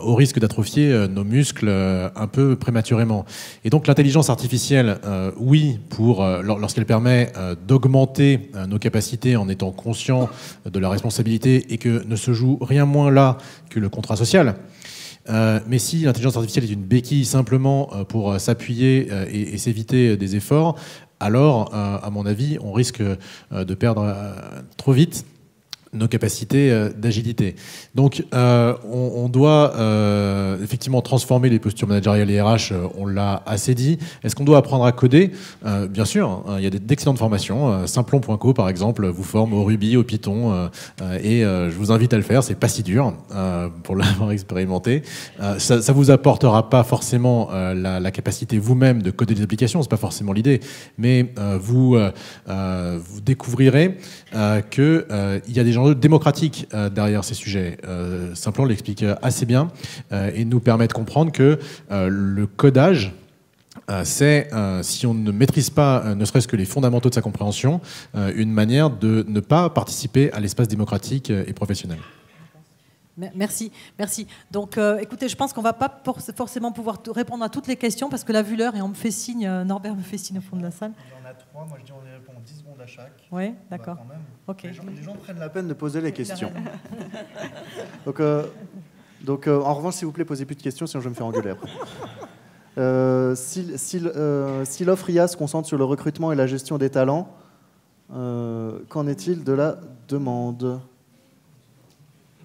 au risque d'atrophier nos muscles un peu prématurément. Et donc l'intelligence artificielle, oui, lorsqu'elle permet d'augmenter nos capacités en étant conscient de la responsabilité et que ne se joue rien moins là que le contrat social. Mais si l'intelligence artificielle est une béquille simplement pour s'appuyer et s'éviter des efforts, alors, à mon avis, on risque de perdre trop vite nos capacités d'agilité. Donc, on doit effectivement transformer les postures managériales et RH, on l'a assez dit. Est-ce qu'on doit apprendre à coder? Bien sûr, il y a d'excellentes formations. Simplon.co, par exemple, vous forme au Ruby, au Python, et je vous invite à le faire. C'est pas si dur pour l'avoir expérimenté. Ça vous apportera pas forcément la capacité vous-même de coder des applications, c'est pas forcément l'idée, mais vous découvrirez qu'il y a des enjeux démocratiques derrière ces sujets. Simplon l'explique assez bien et nous permet de comprendre que le codage, c'est, si on ne maîtrise pas ne serait-ce que les fondamentaux de sa compréhension, une manière de ne pas participer à l'espace démocratique et professionnel. Merci, merci. Donc, écoutez, je pense qu'on ne va pas forcément pouvoir répondre à toutes les questions parce que là, vu l'heure, et on me fait signe, Norbert me fait signe au fond de la salle. Il y en a 3, moi je dis on y répond 10 secondes à chaque. Oui, d'accord. Ok. Les gens prennent la peine de poser les questions. Donc, en revanche, s'il vous plaît, posez plus de questions, sinon je vais me faire engueuler après. Si l'offre IA se concentre sur le recrutement et la gestion des talents, qu'en est-il de la demande ?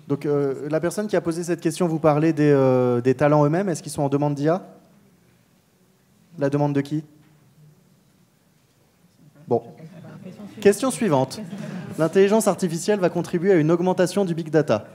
Donc, la personne qui a posé cette question, vous parlez des talents eux-mêmes. Est-ce qu'ils sont en demande d'IA? La demande de qui? Bon. Question suivante. L'intelligence artificielle va contribuer à une augmentation du big data.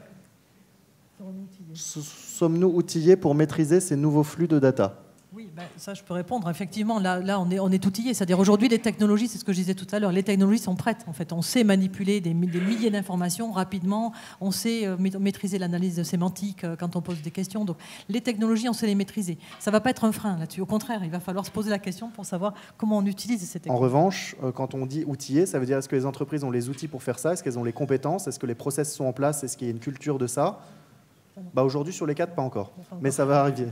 Sommes-nous outillés pour maîtriser ces nouveaux flux de data? Oui, ça je peux répondre. Effectivement, là on est outillés. C'est-à-dire aujourd'hui, les technologies, c'est ce que je disais tout à l'heure, les technologies sont prêtes. En fait, on sait manipuler des milliers d'informations rapidement. On sait maîtriser l'analyse sémantique quand on pose des questions. Donc, les technologies, on sait les maîtriser. Ça ne va pas être un frein là-dessus. Au contraire, il va falloir se poser la question pour savoir comment on utilise ces technologies. En revanche, quand on dit outillés, ça veut dire est-ce que les entreprises ont les outils pour faire ça? Est-ce qu'elles ont les compétences? Est-ce que les process sont en place? Est-ce qu'il y a une culture de ça? Aujourd'hui, sur les 4, pas encore. Mais ça va arriver.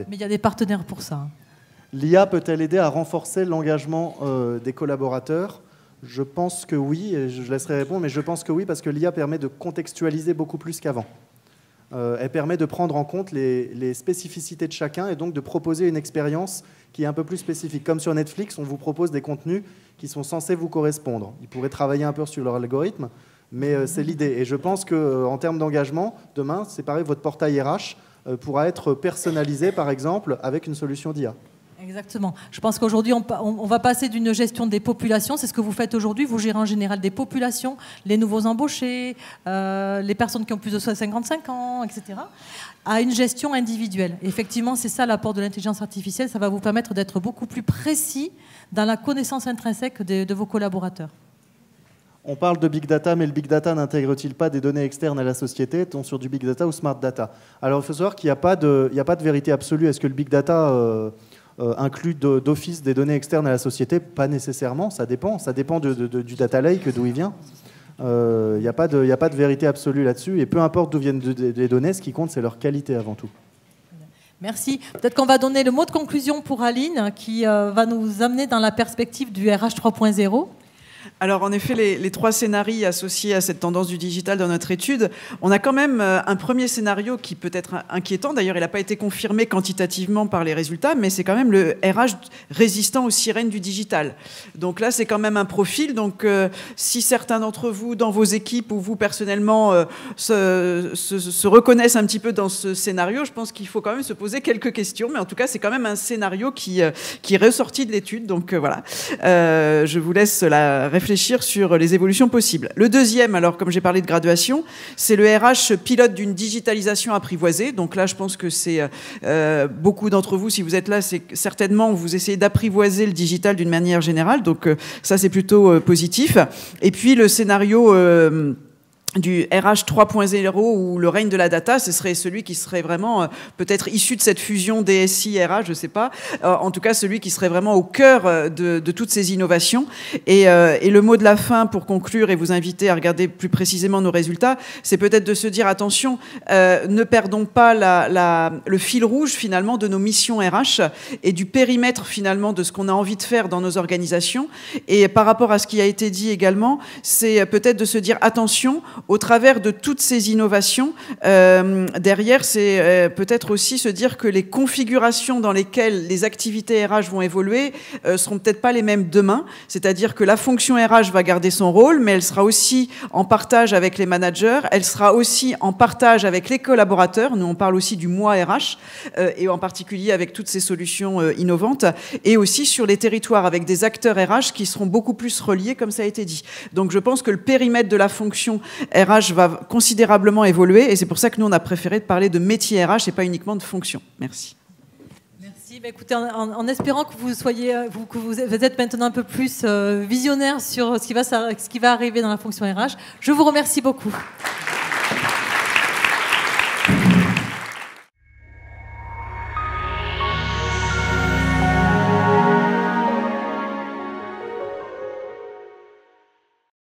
Mais il y a des partenaires pour ça. L'IA peut-elle aider à renforcer l'engagement des collaborateurs? Je pense que oui, et je laisserai répondre, mais je pense que oui, parce que l'IA permet de contextualiser beaucoup plus qu'avant. Elle permet de prendre en compte les spécificités de chacun et donc de proposer une expérience qui est un peu plus spécifique. Comme sur Netflix, on vous propose des contenus qui sont censés vous correspondre. Ils pourraient travailler un peu sur leur algorithme, mais c'est l'idée. Et je pense qu'en termes d'engagement, demain, c'est pareil, votre portail RH pourra être personnalisé, par exemple, avec une solution d'IA. Exactement. Je pense qu'aujourd'hui, on va passer d'une gestion des populations, c'est ce que vous faites aujourd'hui, vous gérez en général des populations, les nouveaux embauchés, les personnes qui ont plus de 55 ans, etc., à une gestion individuelle. Et effectivement, c'est ça l'apport de l'intelligence artificielle, ça va vous permettre d'être beaucoup plus précis dans la connaissance intrinsèque de vos collaborateurs. On parle de big data, mais le big data n'intègre-t-il pas des données externes à la société? Est-on sur du big data ou smart data? Alors, il faut savoir qu'il n'y a pas de vérité absolue. Est-ce que le big data inclut d'office des données externes à la société? Pas nécessairement, ça dépend. Ça dépend du data lake, d'où il vient. Il n'y a pas de vérité absolue là-dessus. Et peu importe d'où viennent les données, ce qui compte, c'est leur qualité avant tout. Merci. Peut-être qu'on va donner le mot de conclusion pour Aline, qui va nous amener dans la perspective du RH 3.0. Alors, en effet, les 3 scénarios associés à cette tendance du digital dans notre étude, on a quand même un premier scénario qui peut être inquiétant. D'ailleurs, il n'a pas été confirmé quantitativement par les résultats, mais c'est quand même le RH résistant aux sirènes du digital. Donc là, c'est quand même un profil. Donc, si certains d'entre vous, dans vos équipes ou vous personnellement, se reconnaissent un petit peu dans ce scénario, je pense qu'il faut quand même se poser quelques questions. Mais en tout cas, c'est quand même un scénario qui est ressorti de l'étude. Donc voilà, je vous laisse la réfléchir sur les évolutions possibles. Le deuxième, alors comme j'ai parlé de graduation, c'est le RH pilote d'une digitalisation apprivoisée. Donc là, je pense que c'est beaucoup d'entre vous, si vous êtes là, c'est certainement vous essayez d'apprivoiser le digital d'une manière générale. Donc ça, c'est plutôt positif. Et puis le scénario du RH 3.0 ou le règne de la data, ce serait celui qui serait vraiment peut-être issu de cette fusion DSI-RH, je ne sais pas. En tout cas, celui qui serait vraiment au cœur de toutes ces innovations. Et le mot de la fin, pour conclure et vous inviter à regarder plus précisément nos résultats, c'est peut-être de se dire, attention, ne perdons pas le fil rouge finalement de nos missions RH et du périmètre finalement de ce qu'on a envie de faire dans nos organisations. Et par rapport à ce qui a été dit également, c'est peut-être de se dire, attention, au travers de toutes ces innovations, derrière, c'est peut-être aussi se dire que les configurations dans lesquelles les activités RH vont évoluer seront peut-être pas les mêmes demain. C'est-à-dire que la fonction RH va garder son rôle, mais elle sera aussi en partage avec les managers, elle sera aussi en partage avec les collaborateurs. Nous, on parle aussi du moi RH, et en particulier avec toutes ces solutions innovantes, et aussi sur les territoires avec des acteurs RH qui seront beaucoup plus reliés, comme ça a été dit. Donc, je pense que le périmètre de la fonction RH va considérablement évoluer et c'est pour ça que nous, on a préféré parler de métier RH et pas uniquement de fonction. Merci. Merci. Bah, écoutez, en espérant que vous êtes maintenant un peu plus visionnaire sur ce qui va arriver dans la fonction RH, je vous remercie beaucoup.